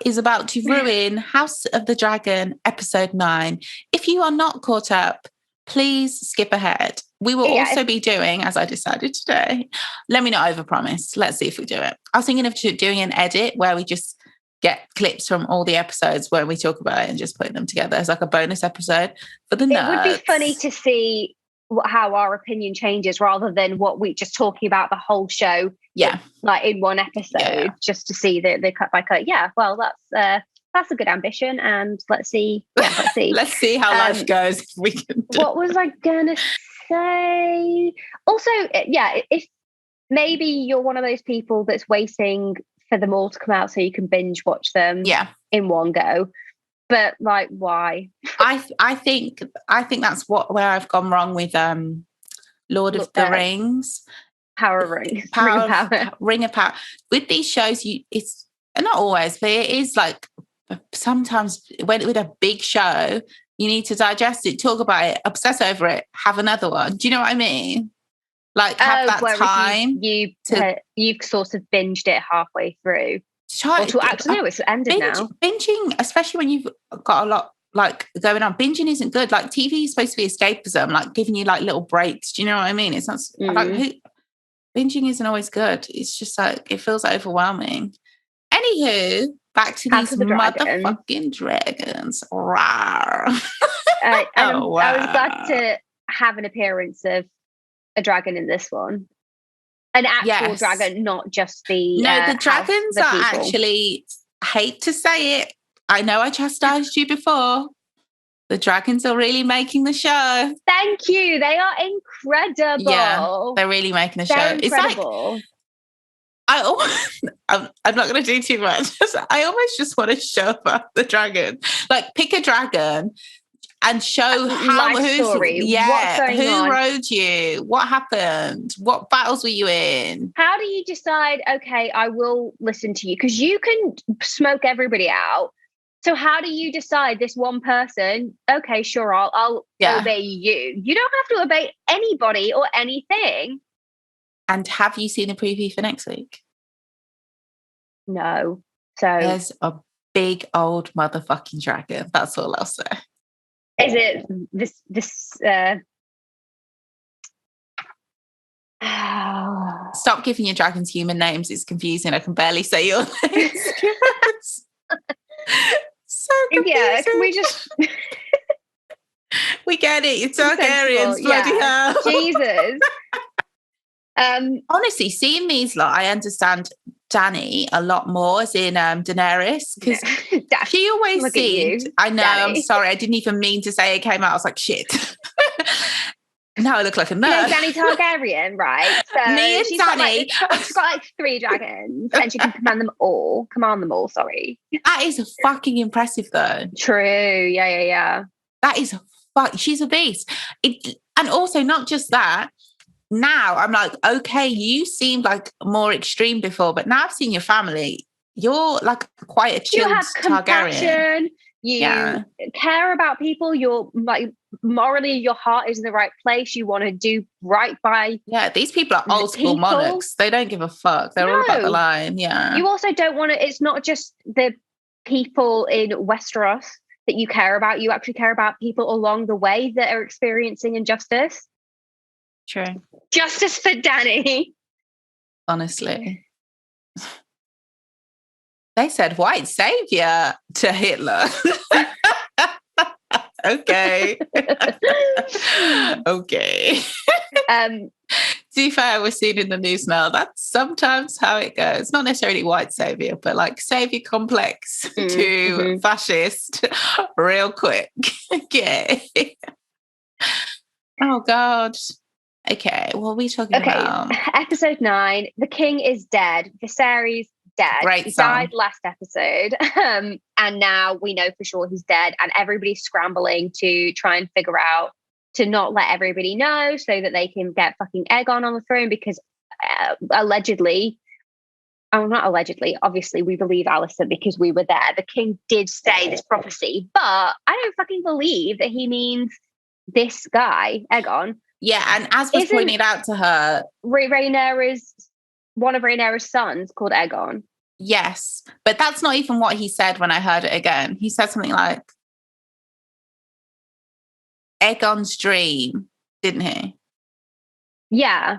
is about to ruin House of the Dragon episode 9. If you are not caught up, please skip ahead. We will also be doing, as I decided today, let me not overpromise. Let's see if we do it. I was thinking of doing an edit where we just get clips from all the episodes where we talk about it and just put them together as like a bonus episode for the nerds. It would be funny to see how our opinion changes rather than what we just talking about the whole show. Yeah. Like in one episode, just to see the cut by cut. Yeah, well, that's a good ambition, and let's see. Yeah, let's see. Let's see how life goes. If we can. What was I gonna say? Also, if maybe you're one of those people that's waiting for them all to come out so you can binge watch them. In one go. But like, why? I think that's where I've gone wrong with Lord of the Rings. Power of Rings. Ring of Power. With these shows, it's not always, but it is like sometimes with a big show, you need to digest it, talk about it, obsess over it, have another one. Do you know what I mean? Like have that time. You've sort of binged it halfway through. Actually, no, it's ended now. Binging, especially when you've got a lot like going on, binging isn't good. Like TV is supposed to be escapism, like giving you like little breaks. Do you know what I mean? It's not like binging isn't always good. It's just like it feels overwhelming. Anywho, back to these motherfucking dragons. Rawr. I was glad to have an appearance of a dragon in this one. An actual dragon, not just the the dragons are actually, I hate to say it, I know I chastised you before. The dragons are really making the show. Thank you. They are incredible. Yeah, they're really making the show. Incredible. It's like I'm not going to do too much. I almost just want to show up the dragon. Like pick a dragon and show story. Who rode you? What happened? What battles were you in? How do you decide, okay, I will listen to you? Because you can smoke everybody out. So how do you decide this one person, okay, sure, I'll obey you. You don't have to obey anybody or anything. And have you seen the preview for next week? No. So there's a big old motherfucking dragon. That's all I'll say. Is it this Stop giving your dragons human names. It's confusing. I can barely say your names. So confusing. Yeah, can we just we get it. It's Targaryens, bloody hell. Jesus. Honestly, seeing these lot, I understand Dany a lot more, as in Daenerys, because she always seemed. I know. Dany. I'm sorry. I didn't even mean to say it came out. I was like, shit. Now I look like a nerd. Dany Targaryen, right? So me and Dany. She's got like 3 dragons, and she can command them all. Sorry. That is fucking impressive, though. True. Yeah. That is she's a beast. And also, not just that. Now I'm like, okay, you seemed like more extreme before, but now I've seen your family. You're like quite a chilled You have compassion. Targaryen. You care about people. You're like morally, your heart is in the right place. You want to do right by. Yeah, these people are old school monarchs. They don't give a fuck. They're all about the line. Yeah. You also don't want to. It's not just the people in Westeros that you care about. You actually care about people along the way that are experiencing injustice. True. Justice for Dany. Honestly. They said white savior to Hitler. Okay. Okay. To be fair, we're seeing in the news now, that's sometimes how it goes. Not necessarily white savior, but like savior complex to fascist real quick. Okay. Oh, God. Okay, what are we talking about? Episode 9, the king is dead. Viserys dead. Great he song. died last episode. And now we know for sure he's dead. And everybody's scrambling to try and figure out to not let everybody know so that they can get fucking Aegon on the throne because allegedly, not allegedly, obviously we believe Alistair because we were there. The king did say this prophecy, but I don't fucking believe that he means this guy, Aegon. Yeah, and as was pointed out to her, one of Rhaenyra's sons called Aegon. Yes, but that's not even what he said when I heard it again. He said something like Aegon's dream, didn't he? Yeah.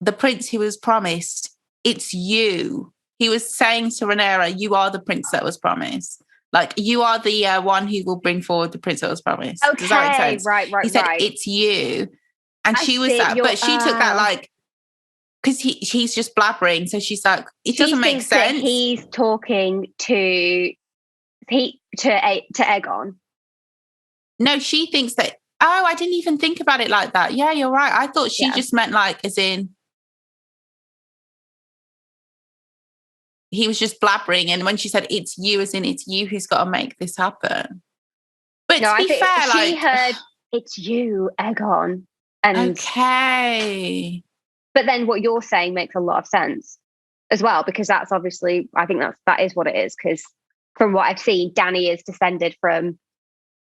The prince who was promised, it's you. He was saying to Rhaenyra, you are the prince that was promised. Like, you are the one who will bring forward the prince that was promised. Okay, does that make sense? Right. He said, it's you. And she was that, but she took that like, because he's just blabbering. So she's like, it doesn't make sense. That he's talking to Aegon. No, she thinks that, oh, I didn't even think about it like that. Yeah, you're right. I thought she just meant like, as in, he was just blabbering. And when she said it's you, as in it's you who's got to make this happen. But no, to be fair, she heard it's you, Aegon. And okay. But then what you're saying makes a lot of sense as well, because that's obviously, I think that is what it is. Because from what I've seen, Dany is descended from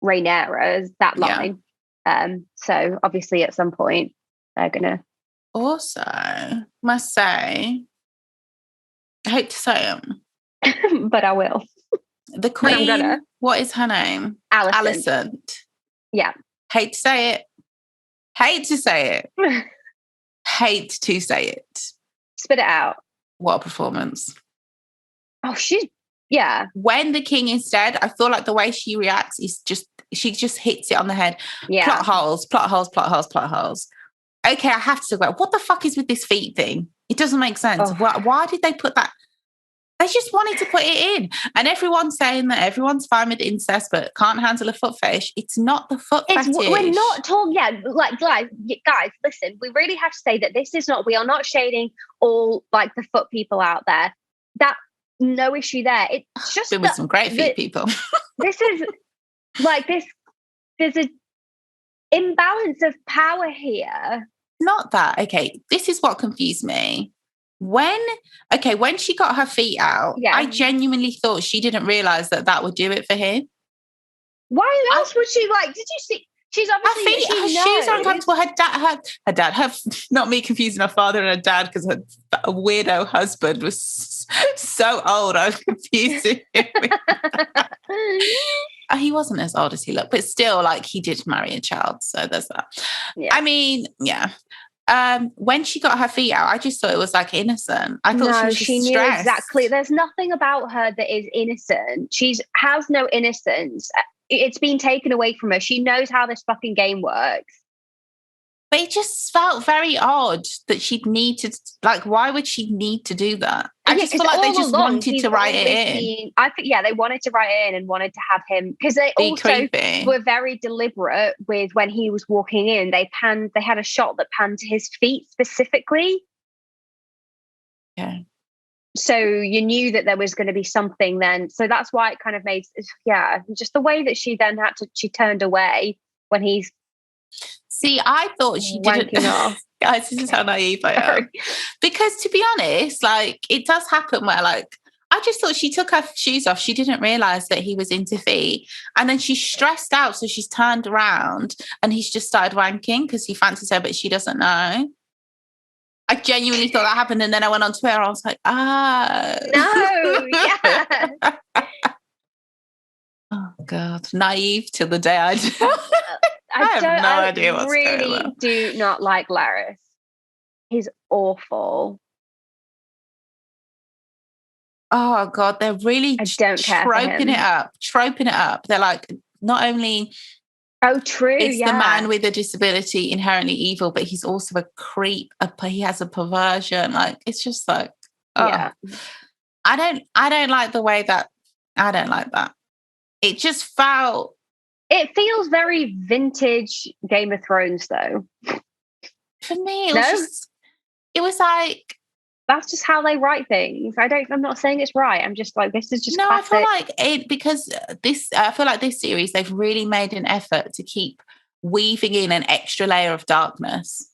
Rhaenyra's, that line. So obviously at some point they're gonna. Also, must say, I hate to say it, but I will. The Queen, what is her name? Alicent. Yeah. Hate to say it. Hate to say it. Hate to say it. Spit it out. What a performance. Oh, yeah. When the king is dead, I feel like the way she reacts is she just hits it on the head. Yeah. Plot holes. Okay, I have to talk about what the fuck is with this feet thing? It doesn't make sense. Oh. Why did they put that? They just wanted to put it in. And everyone's saying that everyone's fine with incest, but can't handle a foot fetish. It's not the foot fetish. We're not talking, like, guys, listen, we really have to say that we are not shading all, like, the foot people out there. No issue there. It's just been with some great feet people. This is, like, there's an imbalance of power here. Not that. Okay, this is what confused me. When she got her feet out, I genuinely thought she didn't realise that would do it for him. Why else would she, like, did you see? She's obviously, her shoes are uncomfortable. Her dad, not me confusing her father and her dad, because her weirdo husband was so old, I was confusing him. He wasn't as old as he looked, but still, like, he did marry a child, so there's that. Yeah. I mean, yeah. When she got her feet out, I just thought it was like innocent. I thought she knew stressed. Exactly. There's nothing about her that is innocent. She has no innocence. It's been taken away from her. She knows how this fucking game works. But it just felt very odd that she'd need to, like, why would she need to do that? I just feel like they just wanted to write it in. I think, they wanted to write it in and wanted to have him, because they also were very deliberate with when he was walking in. They had a shot that panned to his feet specifically. Yeah. So you knew that there was going to be something then. So that's why it kind of made, just the way that she then she turned away when he's. See, I thought she didn't. Guys, this is how naive I am. Because to be honest, like, it does happen where, like, I just thought she took her shoes off. She didn't realise that he was into feet. And then she's stressed out, so she's turned around and he's just started wanking because he fancies her, but she doesn't know. I genuinely thought that happened. And then I went on Twitter and I was like, No, yeah. Oh, God. Naive till the day I do. I have no idea what's going on. I really do not like Larys. He's awful. Oh, God. They're really troping it up. They're like, not only... Oh, true. It's the man with a disability inherently evil, but he's also a creep. He has a perversion. Like, it's just like, I don't like the way that. I don't like that. It just felt. It feels very vintage Game of Thrones, though. For me, it was like. That's just how they write things. I'm not saying it's right. I'm just like, this is just classic. I feel like I feel like this series, they've really made an effort to keep weaving in an extra layer of darkness.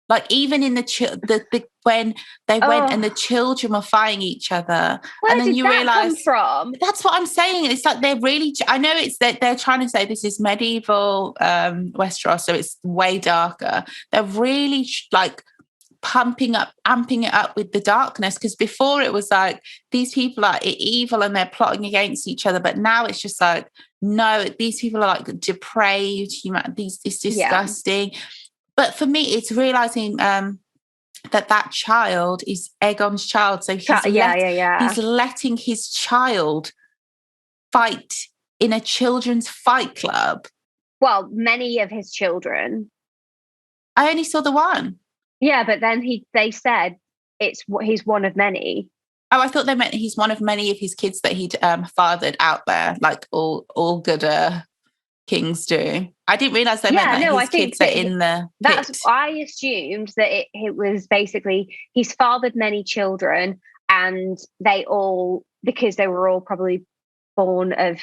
Like even in when they went and the children were fighting each other, and then you realise come from? That's what I'm saying. It's like they're really. I know it's that they're trying to say this is medieval Westeros, so it's way darker. They're really like amping it up with the darkness, because before it was like these people are evil and they're plotting against each other, but now it's just like, no, these people are like depraved. It's disgusting. Yeah. But for me, it's realizing that child is Aegon's child. So he's letting his child fight in a children's fight club. Well, many of his children. I only saw the one. Yeah, but then they said he's one of many. Oh, I thought they meant he's one of many of his kids that he'd fathered out there, like all good kings do. I didn't realise they meant that his kids are in the pit. I assumed that it was basically he's fathered many children, and they all, because they were all probably born of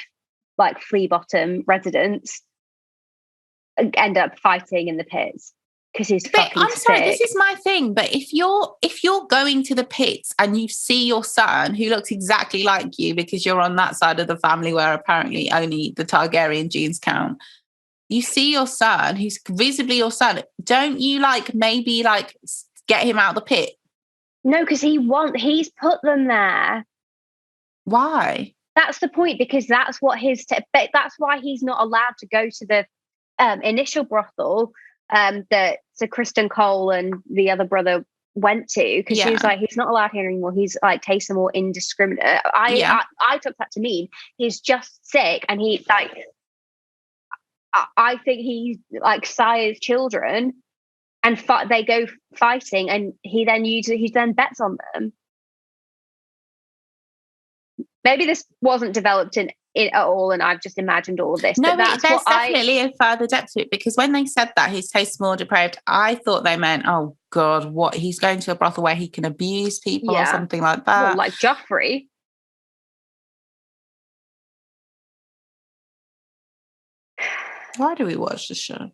like flea bottom residents, end up fighting in the pits. Because he's fucking I'm sorry, sick. this is my thing. But if you're going to the pits and you see your son who looks exactly like you, because you're on that side of the family where apparently only the Targaryen genes count, you see your son who's visibly your son, don't you maybe get him out of the pit? No, because he's put them there. Why? That's the point, because that's what that's why he's not allowed to go to the initial brothel that Sir Kristen Cole and the other brother went to, because she was like, he's not allowed here anymore. He's like tastes more indiscriminate. I took that to mean he's just sick, and he like I think he like sires children, and they go fighting, and he then bets on them. Maybe this wasn't developed in it at all, and I've just imagined all of this. No, there's definitely a further depth to it, because when they said that his tastes more depraved, I thought they meant, oh God, what, he's going to a brothel where he can abuse people or something like that. Well, like Joffrey. Why do we watch the show?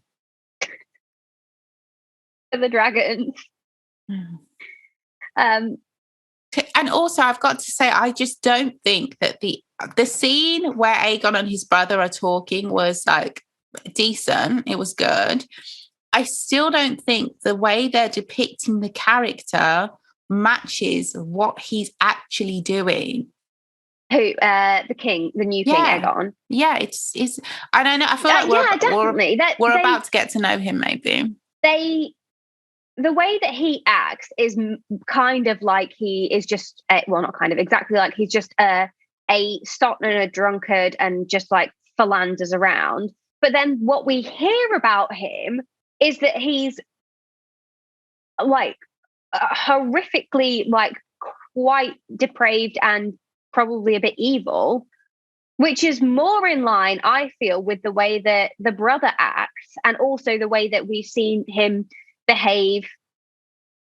The dragons. And also, I've got to say, I just don't think that the scene where Aegon and his brother are talking was like decent. It was good. I still don't think the way they're depicting the character matches what he's actually doing. Who, the king, the new king, Aegon? Yeah, it's. I don't know. I feel like we're about to get to know him. Maybe the way that he acts is kind of like he is just not kind of exactly like he's just a sot and a drunkard and just like philanders around. But then what we hear about him is that he's like horrifically like quite depraved and probably a bit evil, which is more in line, I feel, with the way that the brother acts, and also the way that we've seen him behave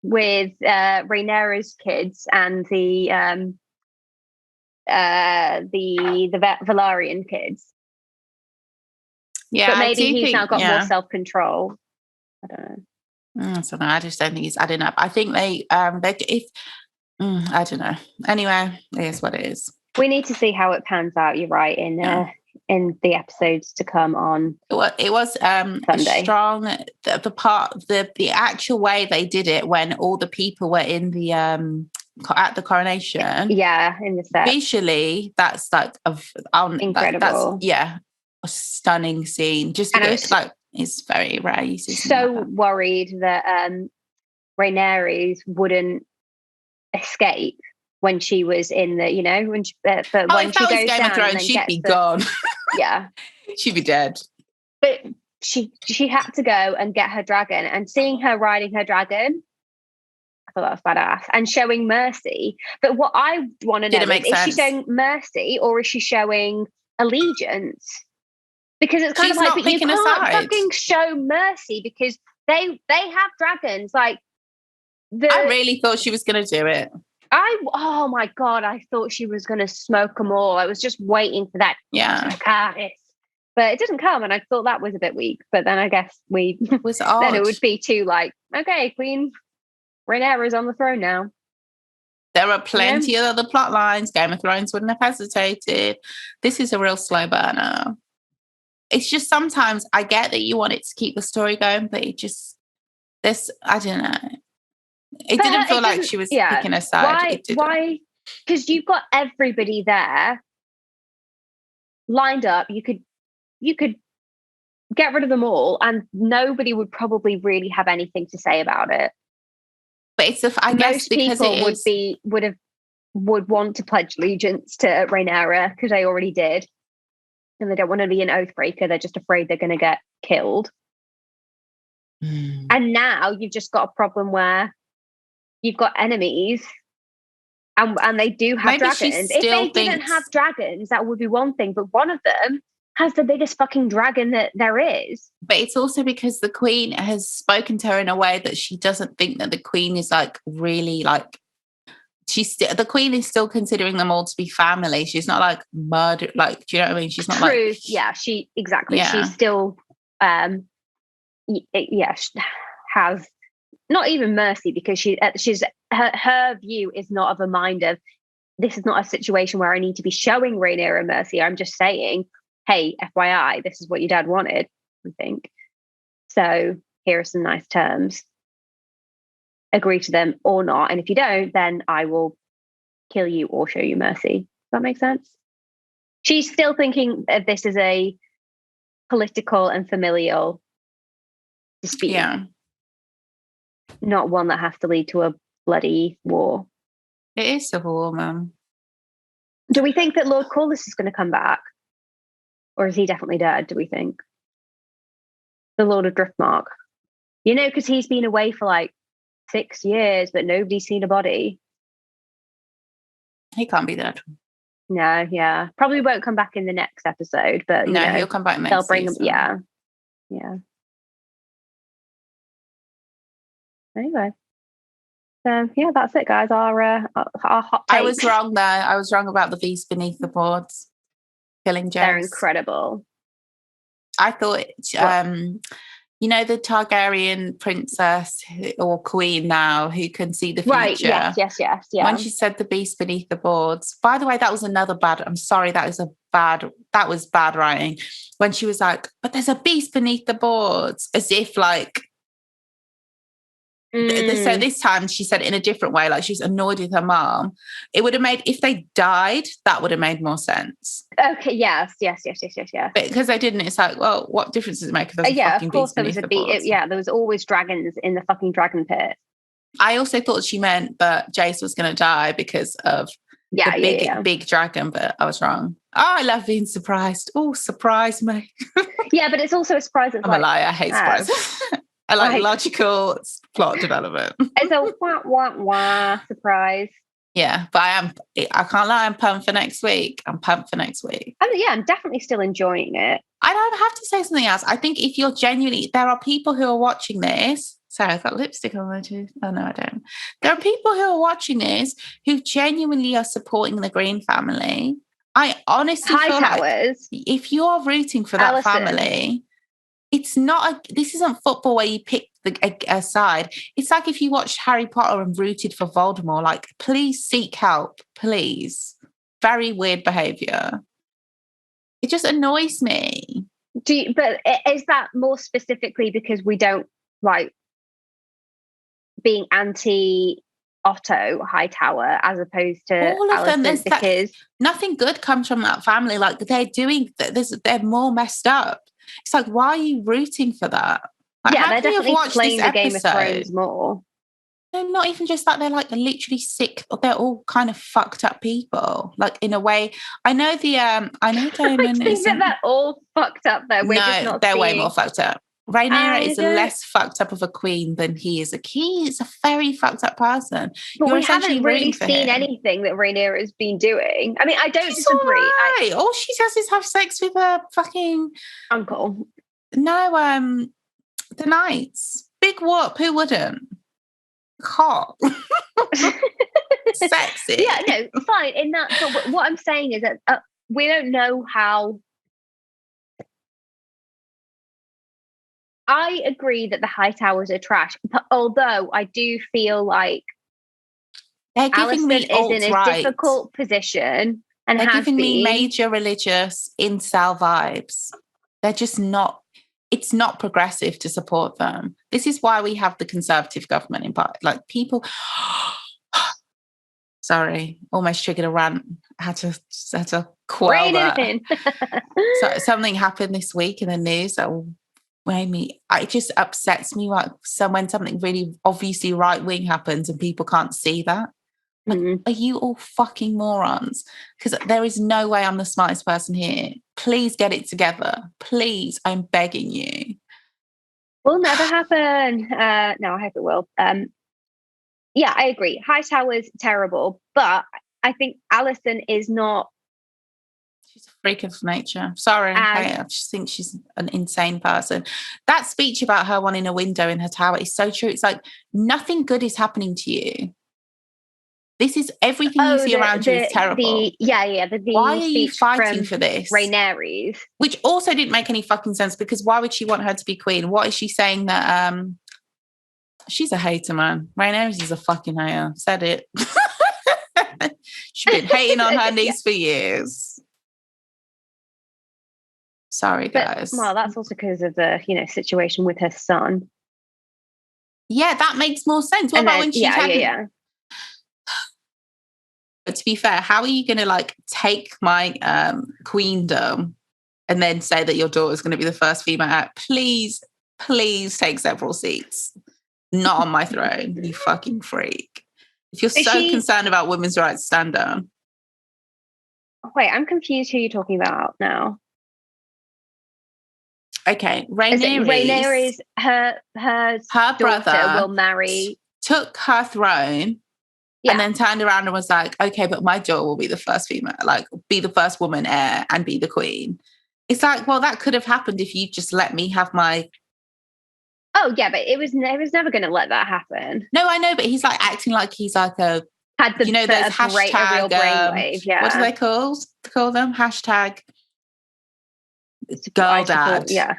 with Rhaenyra's kids and the Valerian kids. Yeah, but maybe he's now got more self-control. I don't know. I just don't think he's adding up. I think I don't know. Anyway, it is what it is. We need to see how it pans out. You're right in the episodes to come on. It was Sunday. Strong. The actual way they did it when all the people were in the at the coronation. Yeah, in the set. Visually, that's like incredible. A stunning scene. Just because it's very rare. So worried that Rhaenyra wouldn't escape when she was in the, when she, but when she goes Game down, of Thrones, she'd be gone. Yeah, she'd be dead. But she had to go and get her dragon, and seeing her riding her dragon, I thought that was badass, and showing mercy. But what I want to know is she showing mercy or is she showing allegiance? Because it's kind of like, but you can't fucking show mercy because they have dragons. Like, I really thought she was going to do it. Oh my God, I thought she was going to smoke them all. I was just waiting for that. Yeah. But it didn't come, and I thought that was a bit weak. But then I guess then it would be too like okay, Queen Rhaenyra is on the throne now. There are plenty of other plot lines. Game of Thrones wouldn't have hesitated. This is a real slow burner. It's just sometimes I get that you want it to keep the story going, but it just, I don't know. It didn't feel like she was picking a side. Why? Because you've got everybody there lined up. You could get rid of them all, and nobody would probably really have anything to say about it. But it's I guess because people would want to pledge allegiance to Rhaenyra because they already did, and they don't want to be an oath breaker. They're just afraid they're going to get killed. And now you've just got a problem where you've got enemies, and they do have dragons. If they didn't have dragons, that would be one thing. But one of them has the biggest fucking dragon that there is. But it's also because the Queen has spoken to her in a way that she doesn't think that the Queen is like really like, the Queen is still considering them all to be family. She's not like murder, like, do you know what I mean? She's not like, yeah, exactly. Yeah. She's still has not even mercy, because she's her view is not of a mind of, this is not a situation where I need to be showing Rhaenyra mercy. I'm just saying, hey, FYI, this is what your dad wanted, I think. So here are some nice terms. Agree to them or not. And if you don't, then I will kill you or show you mercy. Does that make sense? She's still thinking of this as a political and familial dispute. Yeah. Not one that has to lead to a bloody war. It is civil war, ma'am. Do we think that Lord Corlys is going to come back? Or is he definitely dead, do we think? The Lord of Driftmark. You know, because he's been away for like 6 years, but nobody's seen a body. He can't be dead. No, yeah. Probably won't come back in the next episode, but no, he'll come back next they'll bring season. him. Yeah. Anyway. So yeah, that's it, guys. Our hot take. I was wrong there. I was wrong about the beast beneath the boards killing Jess. They're incredible. I thought, you know, the Targaryen princess or queen now who can see the future. Right, yes. Yeah. When she said the beast beneath the boards. By the way, that was another bad, I'm sorry, that was bad writing. When she was like, but there's a beast beneath the boards, as if like, so this time she said it in a different way, like she was annoyed with her mom. It would have made, if they died, that would have made more sense. Okay, yes. Because they didn't, it's like, well, what difference does it make if there's a fucking beast beneath the boards? Yeah, there was always dragons in the fucking dragon pit. I also thought she meant that Jace was going to die because of the big dragon, but I was wrong. Oh, I love being surprised. Oh, surprise me. Yeah, but it's also a surprise. I'm a liar. I hate surprises. I like logical plot development. It's a wah surprise. Yeah, but I can't lie, I'm pumped for next week. I'm definitely still enjoying it. I don't have to say something else. I think if you're genuinely, there are people who are watching this. Sorry, I've got lipstick on my tooth. Oh, no, I don't. There are people who are watching this who genuinely are supporting the Green family. I honestly feel like if you're rooting for that family, it's not, this isn't football where you pick a side. It's like if you watched Harry Potter and rooted for Voldemort, like, please seek help, please. Very weird behaviour. It just annoys me. But is that more specifically because we don't like being anti Otto Hightower as opposed to all of them? Because nothing good comes from that family. Like they're more messed up. It's like, why are you rooting for that? Like, yeah, they're definitely playing the Game of Thrones more. They're not even just that, they're like literally sick. They're all kind of fucked up people. Like in a way, I know Damon I think they're all fucked up though. They're way more fucked up. Rhaenyra is less fucked up of a queen than he is. He is a very fucked up person. But we haven't really seen anything that Rhaenyra has been doing. I mean, I don't disagree. Right. All she does is have sex with her fucking uncle. No, the knights. Big whoop. Who wouldn't? Hot. Sexy. Yeah, no, fine. In that, but what I'm saying is that we don't know how I agree that the Hightowers are trash, but although I do feel like they're giving Alison me is in a alt-right. difficult position and they're has giving me been. major religious incel vibes. They're just not, it's not progressive to support them. This is why we have the Conservative government in part. Like people, sorry, almost triggered a rant. Had to quell that. So something happened this week in the news that made me, it just upsets me like when something really obviously right-wing happens and people can't see that. Like, are you all fucking morons? Because there is no way I'm the smartest person here. Please get it together. Please, I'm begging you. Will never happen. No, I hope it will. Yeah, I agree. Hightower's terrible, but I think Alison is not. She's a freak of nature. Sorry, I just think she's an insane person. That speech about her wanting a window in her tower is so true. It's like nothing good is happening to you. This is everything you see around you is terrible. Why are you fighting for this? Rhaenyra's. Which also didn't make any fucking sense, because why would she want her to be queen? What is she saying that she's a hater, man. Rhaenyra's is a fucking hater. Said it. She's been hating on her niece for years. Sorry, guys. Well, that's also because of the, situation with her son. Yeah, that makes more sense. What about when she But to be fair, how are you going to take my queendom and then say that your daughter is going to be the first female heir? Please take several seats. Not on my throne, you fucking freak. If you're concerned about women's rights, stand down. Wait, I'm confused who you're talking about now. Okay, Rhaenyra's her brother will marry. Took her throne. Yeah. And then turned around and was like, okay, but my daughter will be the first female, be the first woman heir and be the queen. It's like, well, that could have happened if you just let me have my... Oh, yeah, but it was never going to let that happen. No, I know, but he's acting like he's like a... Had the, those hashtag... a real brainwave, yeah. What do they call them? Hashtag girl dad. Yeah.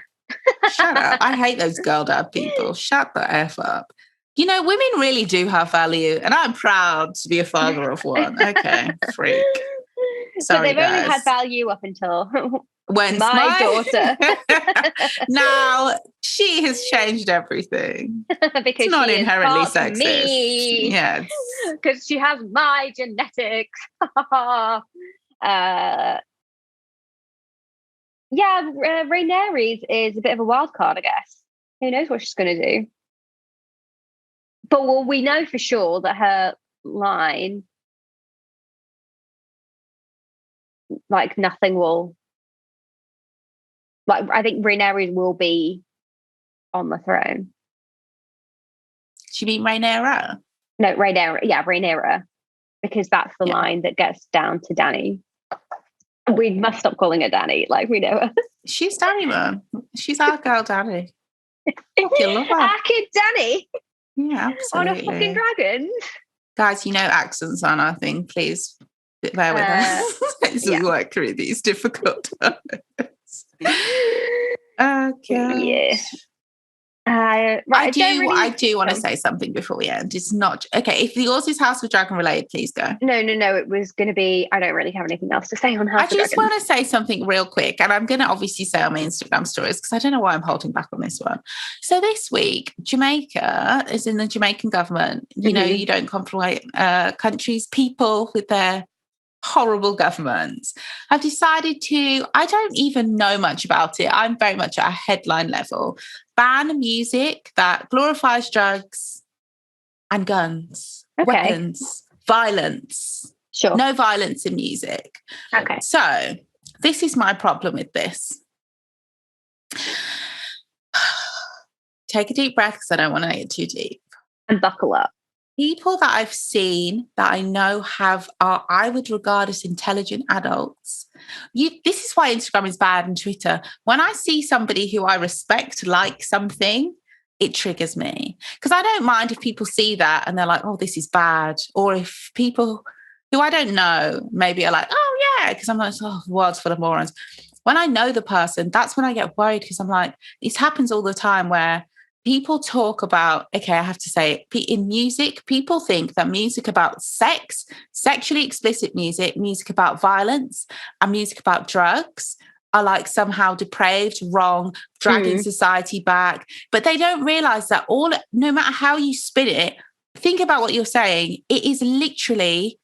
Shut up. I hate those girl dad people. Shut the F up. Women really do have value, and I'm proud to be a father of one. Okay, freak. Sorry, but they've only had value up until when my daughter. Now she has changed everything. Because it's not she inherently is sexist. Me. Yes, because she has my genetics. Rhaenyra's is a bit of a wild card, I guess. Who knows what she's going to do? But we know for sure that her line, nothing will. I think Rhaenyra will be on the throne. Do you mean Rhaenyra? No, Rhaenyra. Yeah, Rhaenyra, because that's the line that gets down to Dany. We must stop calling her Dany. We know her. She's Dany, man. She's our girl, Dany. You love her. Our kid, Dany. Yeah, absolutely. On a fucking dragon. Guys, accents aren't our thing. Please bear with us. This is work through these difficult times. Okay. Yeah. I do want to say something before we end. It's not okay. If yours is House of Dragon related, please go. No. It was going to be. I don't really have anything else to say on House of Dragon. I just want to say something real quick, and I'm going to obviously say on my Instagram stories because I don't know why I'm holding back on this one. So this week, Jamaica is in the Jamaican government. You know, you don't conflate countries, people with their horrible governments have decided to, I don't even know much about it, I'm very much at a headline level, ban music that glorifies drugs and guns, weapons, violence. Sure. No violence in music. Okay. So this is my problem with this. Take a deep breath because I don't want to get too deep. And buckle up. People that I've seen that I know are I would regard as intelligent adults. This is why Instagram is bad and Twitter. When I see somebody who I respect like something, it triggers me. Because I don't mind if people see that and they're like, oh, this is bad. Or if people who I don't know maybe are like, oh, yeah, because I'm like, oh, the world's full of morons. When I know the person, that's when I get worried, because I'm like, this happens all the time where people talk about, okay, I have to say, in music, people think that music about sex, sexually explicit music, music about violence, and music about drugs are like somehow depraved, wrong, dragging society back. But they don't realize that no matter how you spin it, think about what you're saying. It is literally,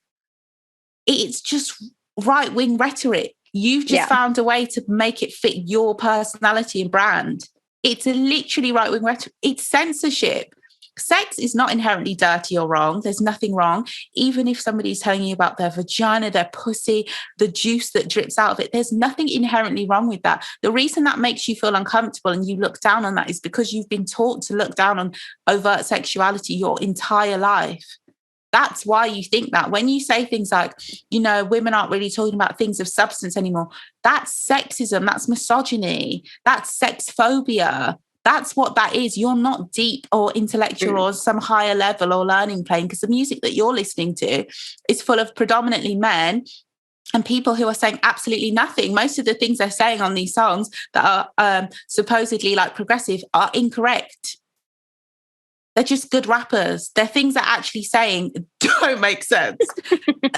it's just right-wing rhetoric. You've just found a way to make it fit your personality and brand. It's literally right-wing rhetoric. It's censorship. Sex is not inherently dirty or wrong. There's nothing wrong. Even if somebody's telling you about their vagina, their pussy, the juice that drips out of it, there's nothing inherently wrong with that. The reason that makes you feel uncomfortable and you look down on that is because you've been taught to look down on overt sexuality your entire life. That's why you think that. When you say things like, women aren't really talking about things of substance anymore, that's sexism, that's misogyny, that's sex phobia. That's what that is. You're not deep or intellectual or some higher level or learning plane, because the music that you're listening to is full of predominantly men and people who are saying absolutely nothing. Most of the things they're saying on these songs that are supposedly like progressive are incorrect. They're just good rappers. They're things that actually saying don't make sense.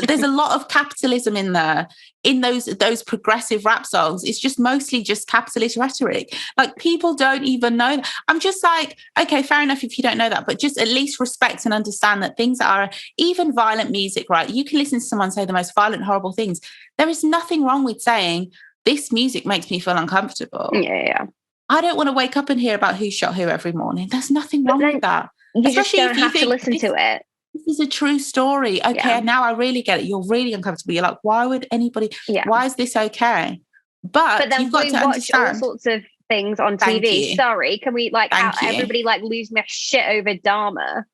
There's a lot of capitalism in there. In those progressive rap songs, it's just mostly just capitalist rhetoric. Like, people don't even know that. I'm just like, okay, fair enough if you don't know that, but just at least respect and understand that things that are even violent music, right? You can listen to someone say the most violent, horrible things. There is nothing wrong with saying, this music makes me feel uncomfortable. Yeah. I don't want to wake up and hear about who shot who every morning. There's nothing wrong with that. You especially just don't have to listen to it. This is a true story. Okay, now I really get it. You're really uncomfortable. You're like, why would anybody? Why is this okay? But then you've got we to watch understand. all sorts of things on TV. Sorry, can we everybody like losing their shit over Dharma?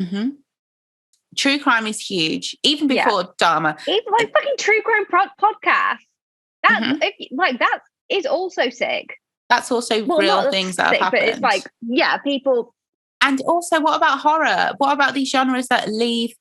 Mm-hmm. True crime is huge, even before Dharma. Even like fucking true crime podcast. That's that is also sick. That's also real things that have happened. But it's like, people. And also, what about horror? What about these genres that leave?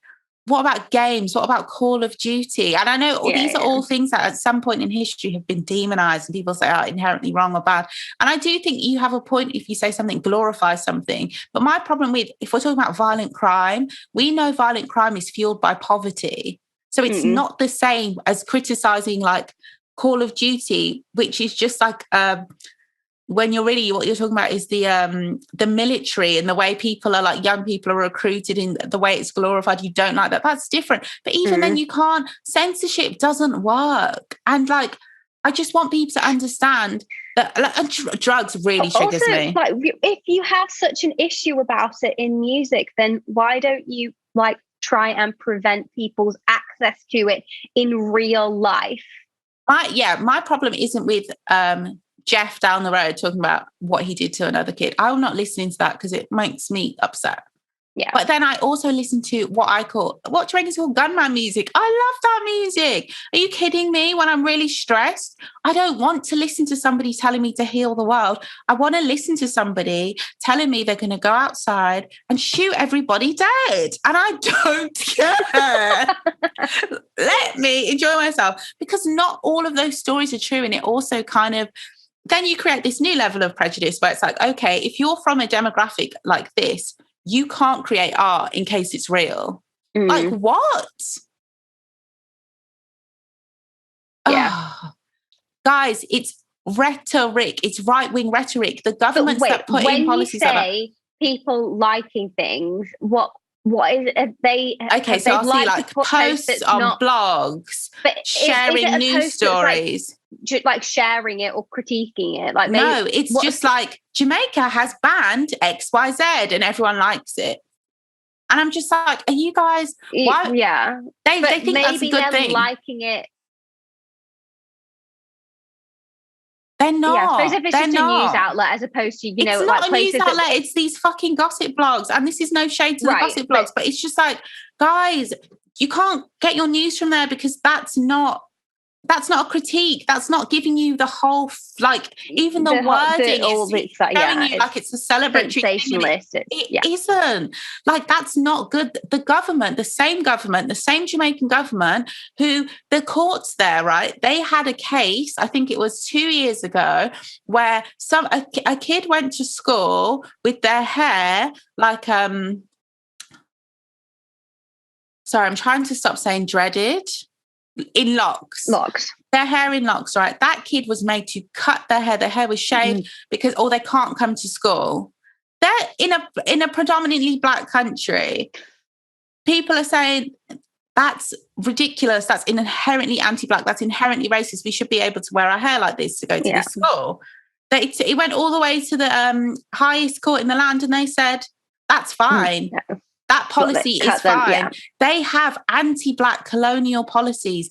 What about games? What about Call of Duty? And I know these are all things that at some point in history have been demonized and people say are inherently wrong or bad. And I do think you have a point if you say something glorifies something. But my problem with, if we're talking about violent crime, we know violent crime is fueled by poverty. So it's not the same as criticizing like Call of Duty, which is just like when what you're talking about is the military and the way people are like, young people are recruited in the way it's glorified. You don't like that. That's different. But even then you can't, censorship doesn't work. And like, I just want people to understand that drugs really triggers me. Like, if you have such an issue about it in music, then why don't you like try and prevent people's access to it in real life? My problem isn't with Jeff down the road talking about what he did to another kid. I'm not listening to that because it makes me upset. Yeah. But then I also listen to what Jamaican's called gunman music. I love that music. Are you kidding me? When I'm really stressed, I don't want to listen to somebody telling me to heal the world. I want to listen to somebody telling me they're going to go outside and shoot everybody dead. And I don't care. Let me enjoy myself, because not all of those stories are true. And it also kind of, then you create this new level of prejudice where it's like, okay, if you're from a demographic like this, you can't create art in case it's real. Like, what? Yeah. Oh, guys, it's rhetoric. It's right-wing rhetoric. The governments that put in policies like that. When you say people liking things, what is it? Okay, so I'll see like posts on blogs, sharing news stories. Like sharing it or critiquing it. Like no, it's just like Jamaica has banned XYZ and everyone likes it. And I'm just like, are you guys? Why? Yeah, they think that's a good thing. Liking it. They're not. Yeah, I suppose if it's just a news outlet as opposed to, it's not a news outlet. It's these fucking gossip blogs, and this is no shade to the gossip blogs, but it's just like, guys, you can't get your news from there because that's not That's not a critique. That's not giving you the whole, like, even the wording is showing you like it's a celebratory sensationalist. It isn't. Like, that's not good. The same Jamaican government, who the courts there, right? They had a case, I think it was 2 years ago, where a kid went to school with their hair like, sorry, I'm trying to stop saying dreaded. In locks. Their hair in locks, right? That kid was made to cut their hair. Their hair was shaved because they can't come to school. They're in a predominantly black country. People are saying that's ridiculous. That's inherently anti-black. That's inherently racist. We should be able to wear our hair like this to go to this school. It went all the way to the highest court in the land, and they said that's fine. No. That policy is fine. Yeah. They have anti-black colonial policies.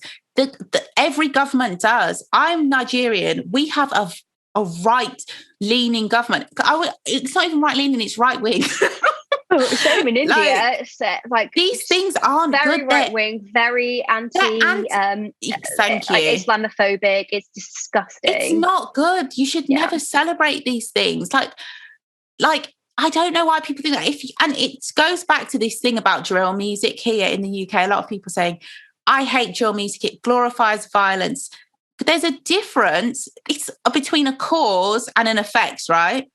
Every government does. I'm Nigerian. We have a right-leaning government. It's not even right-leaning, it's right-wing. Same in India. Like these things aren't very good. Right-wing, very anti thank you. Islamophobic. It's disgusting. It's not good. You should never celebrate these things. Like I don't know why people think that. And it goes back to this thing about drill music here in the UK. A lot of people saying, I hate drill music. It glorifies violence. But there's a difference. It's between a cause and an effect, right?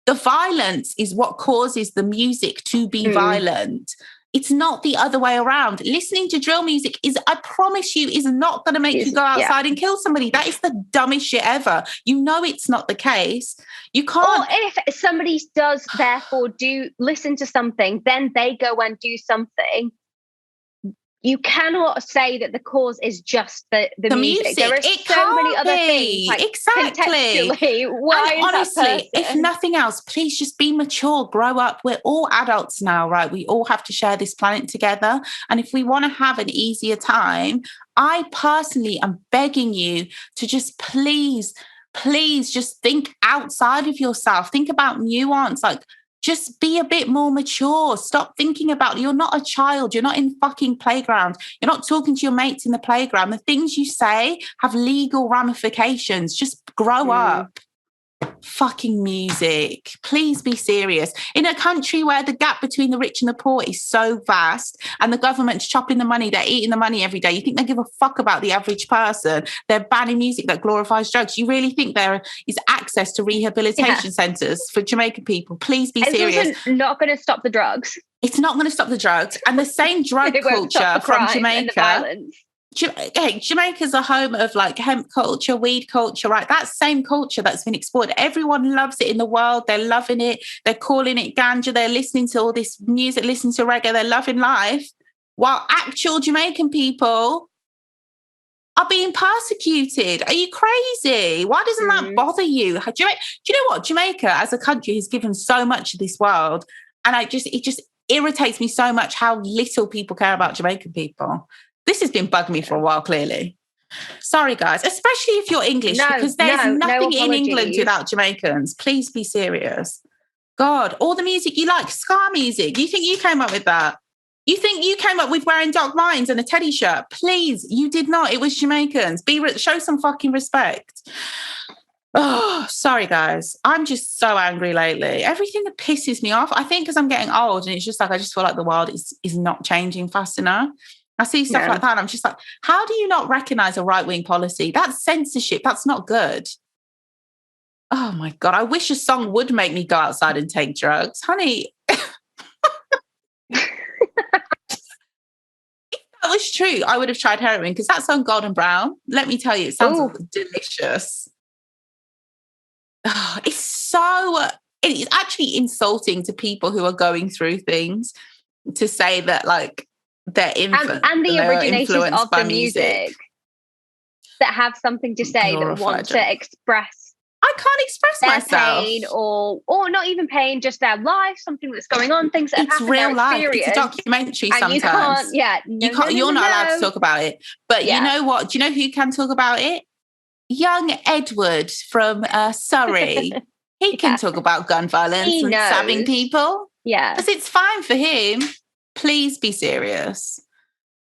The violence is what causes the music to be violent. It's not the other way around. Listening to drill music I promise you, is not going to make you go outside and kill somebody. That is the dumbest shit ever. You know it's not the case. You can't. Or if somebody does therefore listen to something, then they go and do something. You cannot say that the cause is just the music. There are so many other things. Like, exactly. Why is honestly, that person? If nothing else, please just be mature, grow up. We're all adults now, right? We all have to share this planet together. And if we want to have an easier time, I personally am begging you to just please just think outside of yourself. Think about nuance. Like, just be a bit more mature. Stop thinking about, you're not a child. You're not in fucking playground. You're not talking to your mates in the playground. The things you say have legal ramifications. Just grow up. Fucking music. Please be serious. In a country where the gap between the rich and the poor is so vast and the government's chopping the money, they're eating the money every day. You think they give a fuck about the average person? They're banning music that glorifies drugs. You really think there is access to rehabilitation centres for Jamaican people? Please be serious. It's not going to stop the drugs. It's not going to stop the drugs. And the same drug culture from Jamaica. Jamaica's a home of like hemp culture, weed culture, right? That same culture that's been explored. Everyone loves it in the world. They're loving it. They're calling it ganja. They're listening to all this music, listening to reggae. They're loving life. While actual Jamaican people are being persecuted. Are you crazy? Why doesn't that bother you? Do you know what? Jamaica as a country has given so much to this world. And it just irritates me so much how little people care about Jamaican people. This has been bugging me for a while, clearly. Sorry, guys, especially if you're English, because there's nothing in England without Jamaicans. Please be serious. God, all the music you like, ska music. You think you came up with that? You think you came up with wearing Doc Martens and a teddy shirt? Please, you did not. It was Jamaicans. Show some fucking respect. Oh, sorry, guys. I'm just so angry lately. Everything that pisses me off. I think because I'm getting old and it's just like, I just feel like the world is not changing fast enough. I see stuff like that and I'm just like, how do you not recognise a right-wing policy? That's censorship. That's not good. Oh, my God. I wish a song would make me go outside and take drugs. Honey, if that was true, I would have tried heroin because that song Golden Brown, let me tell you, it sounds delicious. Oh, it's actually insulting to people who are going through things to say that, like, they're influenced and the originators of the music that have something to say, that want to express. I can't express myself. Pain or not even pain, just their life, something that's going on, things that have happened, real life. It's a documentary sometimes. You're not allowed to talk about it. But you know what? Do you know who can talk about it? Young Edward from Surrey. He can talk about gun violence and stabbing people. Yeah. Because it's fine for him. Please be serious.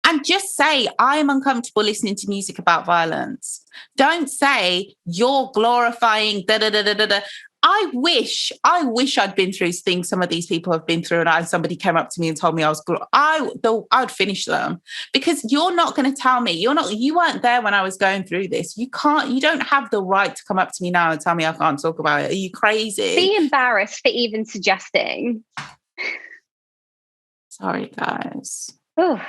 And just say, I am uncomfortable listening to music about violence. Don't say you're glorifying da-da-da-da-da-da. I wish I'd been through things some of these people have been through, and somebody came up to me and told me I'd finish them, because you're not going to tell me. You weren't there when I was going through this. You don't have the right to come up to me now and tell me I can't talk about it. Are you crazy? Be embarrassed for even suggesting. Sorry, guys. Oof.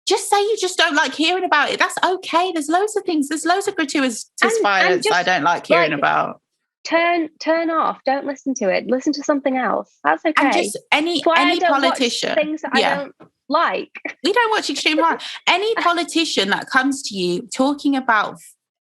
Just say you just don't like hearing about it. That's okay. There's loads of things. There's loads of gratuitous violence I don't like hearing about. Turn off. Don't listen to it. Listen to something else. That's okay. And just any politician. Watch things that I don't like. We don't watch extreme horror. Any politician that comes to you talking about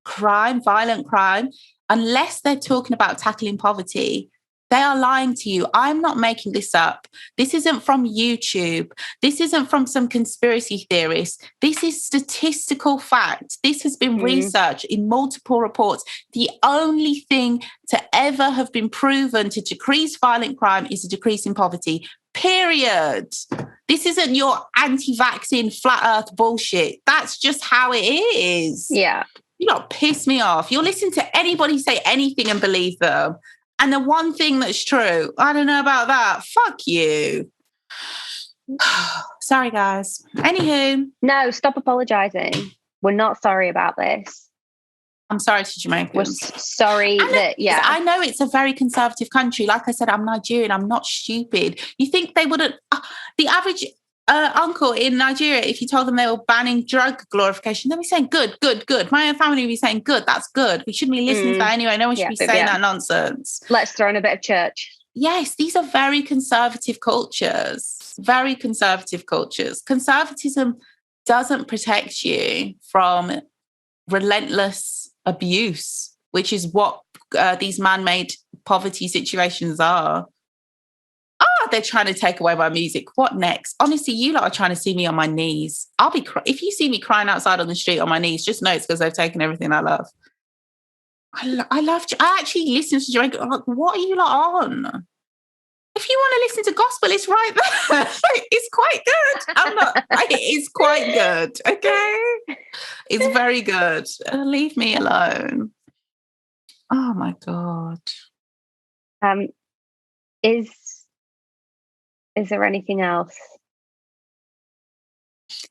crime, violent crime, unless they're talking about tackling poverty, they are lying to you. I'm not making this up. This isn't from YouTube. This isn't from some conspiracy theorist. This is statistical fact. This has been researched in multiple reports. The only thing to ever have been proven to decrease violent crime is a decrease in poverty. Period. This isn't your anti-vaccine flat earth bullshit. That's just how it is. Yeah. You don't piss me off. You'll listen to anybody say anything and believe them. And the one thing that's true, I don't know about that. Fuck you. Sorry, guys. Anywho. No, stop apologising. We're not sorry about this. I'm sorry to Jamaicans. We're sorry I know it's a very conservative country. Like I said, I'm Nigerian. I'm not stupid. You think they wouldn't... the average uncle in Nigeria, if you told them they were banning drug glorification, they'd be saying, good, good, good. My own family would be saying, good, that's good. We shouldn't be listening to that anyway. No one should be saying that nonsense. Let's throw in a bit of church. Yes, these are very conservative cultures. Very conservative cultures. Conservatism doesn't protect you from relentless abuse, which is what these man-made poverty situations are. They're trying to take away my music. What next? Honestly, you lot are trying to see me on my knees. I'll be if you see me crying outside on the street on my knees, just know it's because they've taken everything I love. I actually listen to Jamaica. Like, what are you lot on? If you want to listen to gospel, it's right there. It's quite good. It is quite good. Okay, it's very good. Leave me alone. Oh my God. Is there anything else?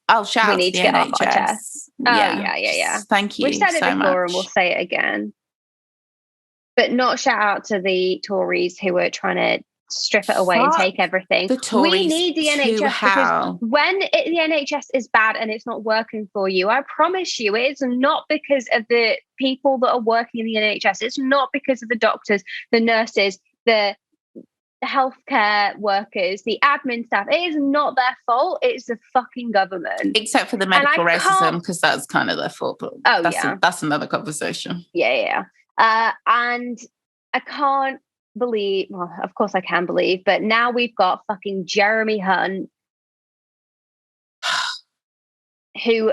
I'll shout out to the NHS. Yeah. Thank you. We've said it before much. And we'll say it again. But not shout out to the Tories who are trying to strip it away and take everything. We need the NHS because when the NHS is bad and it's not working for you, I promise you, it's not because of the people that are working in the NHS. It's not because of the doctors, the nurses, the healthcare workers, the admin staff. It is not their fault. It's the fucking government. Except for the medical racism, because that's kind of their fault. That's another conversation. Yeah. And I can't believe, well, of course I can believe, but now we've got fucking Jeremy Hunt, who...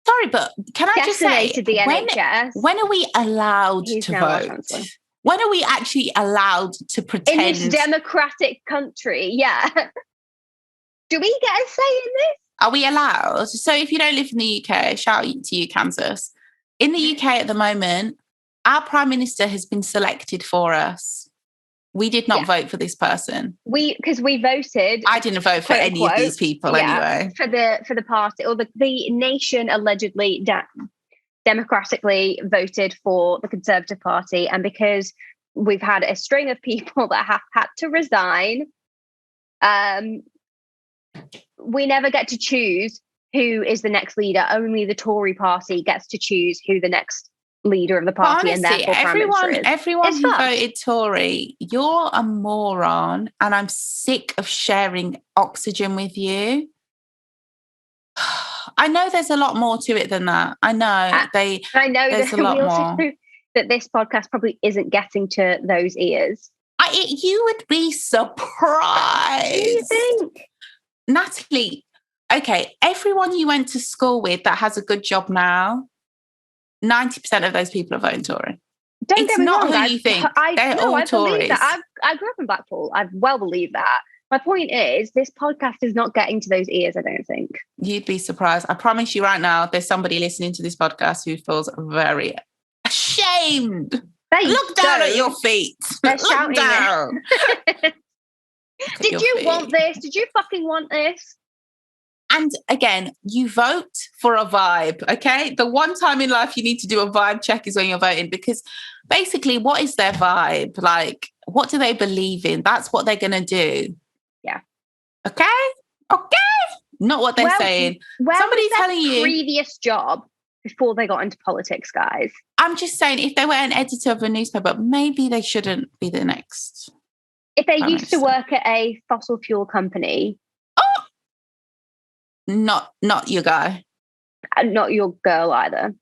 Sorry, but can I just say, the NHS. When are we allowed to vote? When are we actually allowed to pretend? In this democratic country, yeah. Do we get a say in this? Are we allowed? So if you don't live in the UK, shout out to you, Kansas. In the UK at the moment, our Prime Minister has been selected for us. We did not vote for this person. Because we voted. I didn't vote for any of these people anyway. For the party, or the nation allegedly democratically voted for the Conservative Party, and because we've had a string of people that have had to resign, we never get to choose who is the next leader. Only the Tory party gets to choose who the next leader of the party, honestly, and therefore Prime Minister is. Everyone who voted Tory, you're a moron, and I'm sick of sharing oxygen with you. I know there's a lot more to it than that. I know I know there's a lot more. That this podcast probably isn't getting to those ears. You would be surprised. What do you think? Natalie, okay, everyone you went to school with that has a good job now, 90% of those people are voting Tory. Don't get me wrong. It's not who you think. They're all Tories. believe that. I grew up in Blackpool. I well believe that. My point is, this podcast is not getting to those ears, I don't think. You'd be surprised. I promise you right now, there's somebody listening to this podcast who feels very ashamed. Look down at your feet. They're Look shouting down. Did you want this? Did you fucking want this? And again, you vote for a vibe, okay? The one time in life you need to do a vibe check is when you're voting, because basically, what is their vibe? Like, what do they believe in? That's what they're going to do. Yeah. Okay? Not what they're saying. Somebody's telling you. Previous job before they got into politics, guys. I'm just saying, if they were an editor of a newspaper, maybe they shouldn't be the next. If they used to work at a fossil fuel company. Not your guy. Not your girl either.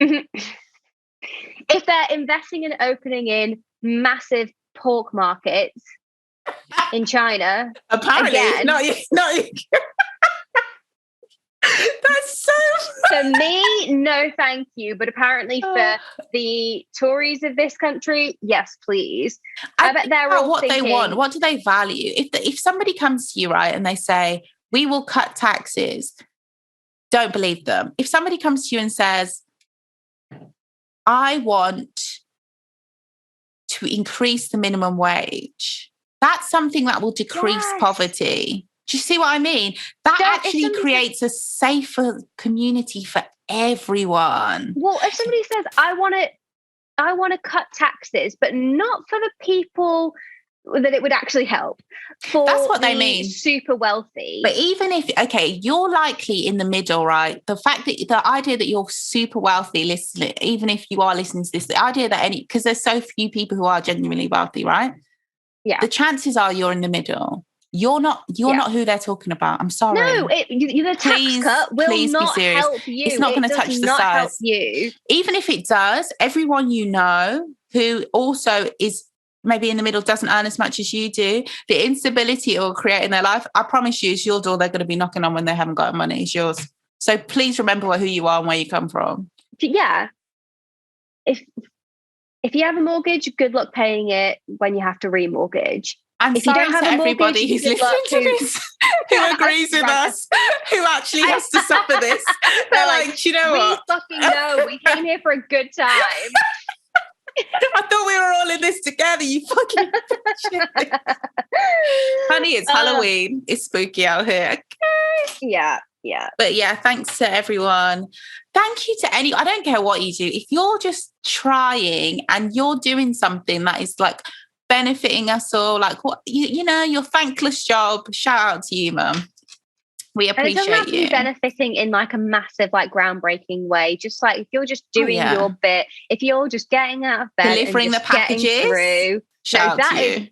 If they're investing and opening in massive pork markets in China, apparently, again, not you. That's so for me, no thank you. But apparently for the Tories of this country, yes, please. I bet they're all what thinking, they want. What do they value? If somebody comes to you, right, and they say, we will cut taxes, don't believe them. If somebody comes to you and says, I want to increase the minimum wage, that's something that will decrease poverty. Do you see what I mean? That actually creates a safer community for everyone. Well, if somebody says, I want to cut taxes, but not for the people that it would actually help. That's what they mean. Super wealthy. But even if, you're likely in the middle, right? The fact that the idea that you're super wealthy, listening, even if you are listening to this, the idea that because there's so few people who are genuinely wealthy, right? Yeah. The chances are you're in the middle. You're not who they're talking about. I'm sorry. No, the tax cut will not help you. It's not going to touch the size. Help you. Even if it does, everyone you know who also is maybe in the middle doesn't earn as much as you do, the instability it will create in their life, I promise you, it's your door they're going to be knocking on when they haven't got money. It's yours. So please remember who you are and where you come from. Yeah. If you have a mortgage, good luck paying it when you have to remortgage. I'm if you sorry don't have to a everybody mortgage, who's listening to this, who agrees with us, who actually has to suffer this. They're like, do you know what? We fucking know. We came here for a good time. I thought we were all in this together, you fucking honey, it's Halloween. It's spooky out here. Okay. Yeah. But yeah, thanks to everyone. Thank you to I don't care what you do. If you're just trying and you're doing something that is like benefiting us all, like what you know, your thankless job, shout out to you, Mum. We appreciate and it doesn't have to you. be benefiting in like a massive, like groundbreaking way. Just like if you're just doing your bit, if you're just getting out of bed, delivering and the packages, through, shout out to you. Is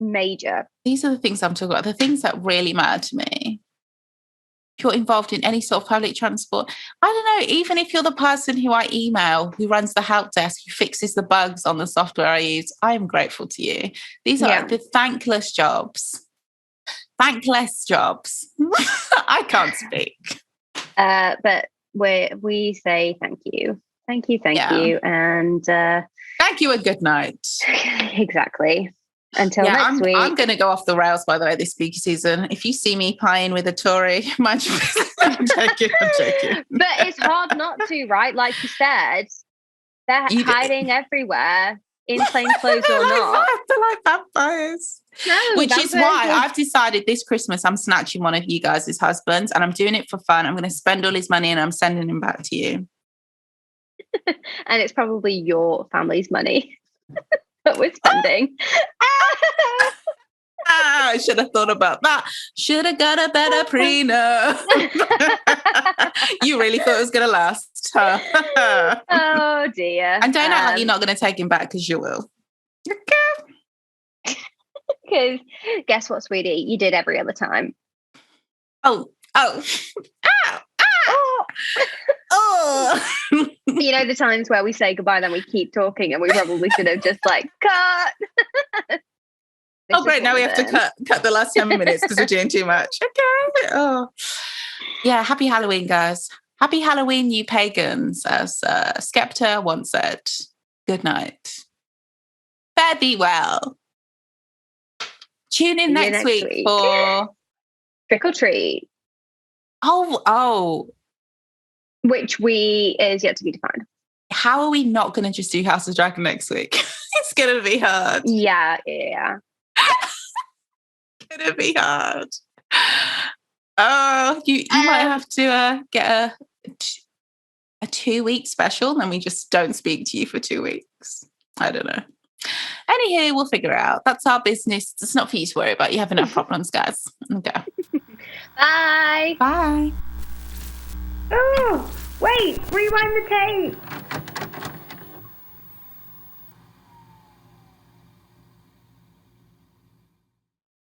major. These are the things I'm talking about. The things that really matter to me. If you're involved in any sort of public transport, I don't know, even if you're the person who I email, who runs the help desk, who fixes the bugs on the software I use, I am grateful to you. These are the thankless jobs. Thankless jobs. I can't speak. But we say thank you. Thank you. And thank you and good night. Exactly. Until next week. I'm going to go off the rails, by the way, this spooky season. If you see me playing with a Tory, I'm joking. But it's hard not to, right? Like you said, they're hiding everywhere, in plain clothes or not. They're like vampires. No, which is why I've decided this Christmas I'm snatching one of you guys' husbands and I'm doing it for fun. I'm going to spend all his money and I'm sending him back to you. And it's probably your family's money that we're spending. I should have thought about that. Should have got a better prenup. You really thought it was going to last, huh? Oh, dear. And don't act like you're not going to take him back, because you will. Okay. Because guess what, sweetie? You did every other time. Oh. Ow. Oh. You know the times where we say goodbye, then we keep talking, and we probably should have just like cut. Oh, great! Now we have to cut the last 10 minutes because we're doing too much. Okay. Oh, yeah. Happy Halloween, guys. Happy Halloween, you pagans, as Skepta once said. Good night. Fare thee well. Tune in next week for Trick or Treat. Oh. Which is yet to be defined. How are we not going to just do House of Dragon next week? It's going to be hard. Yeah. It's going to be hard. Oh, you might have to get a 2-week special, and then we just don't speak to you for 2 weeks. I don't know. Anywho, we'll figure it out. That's our business. It's not for you to worry about. You have enough problems, guys. Okay. Bye. Bye. Oh, wait, rewind the tape.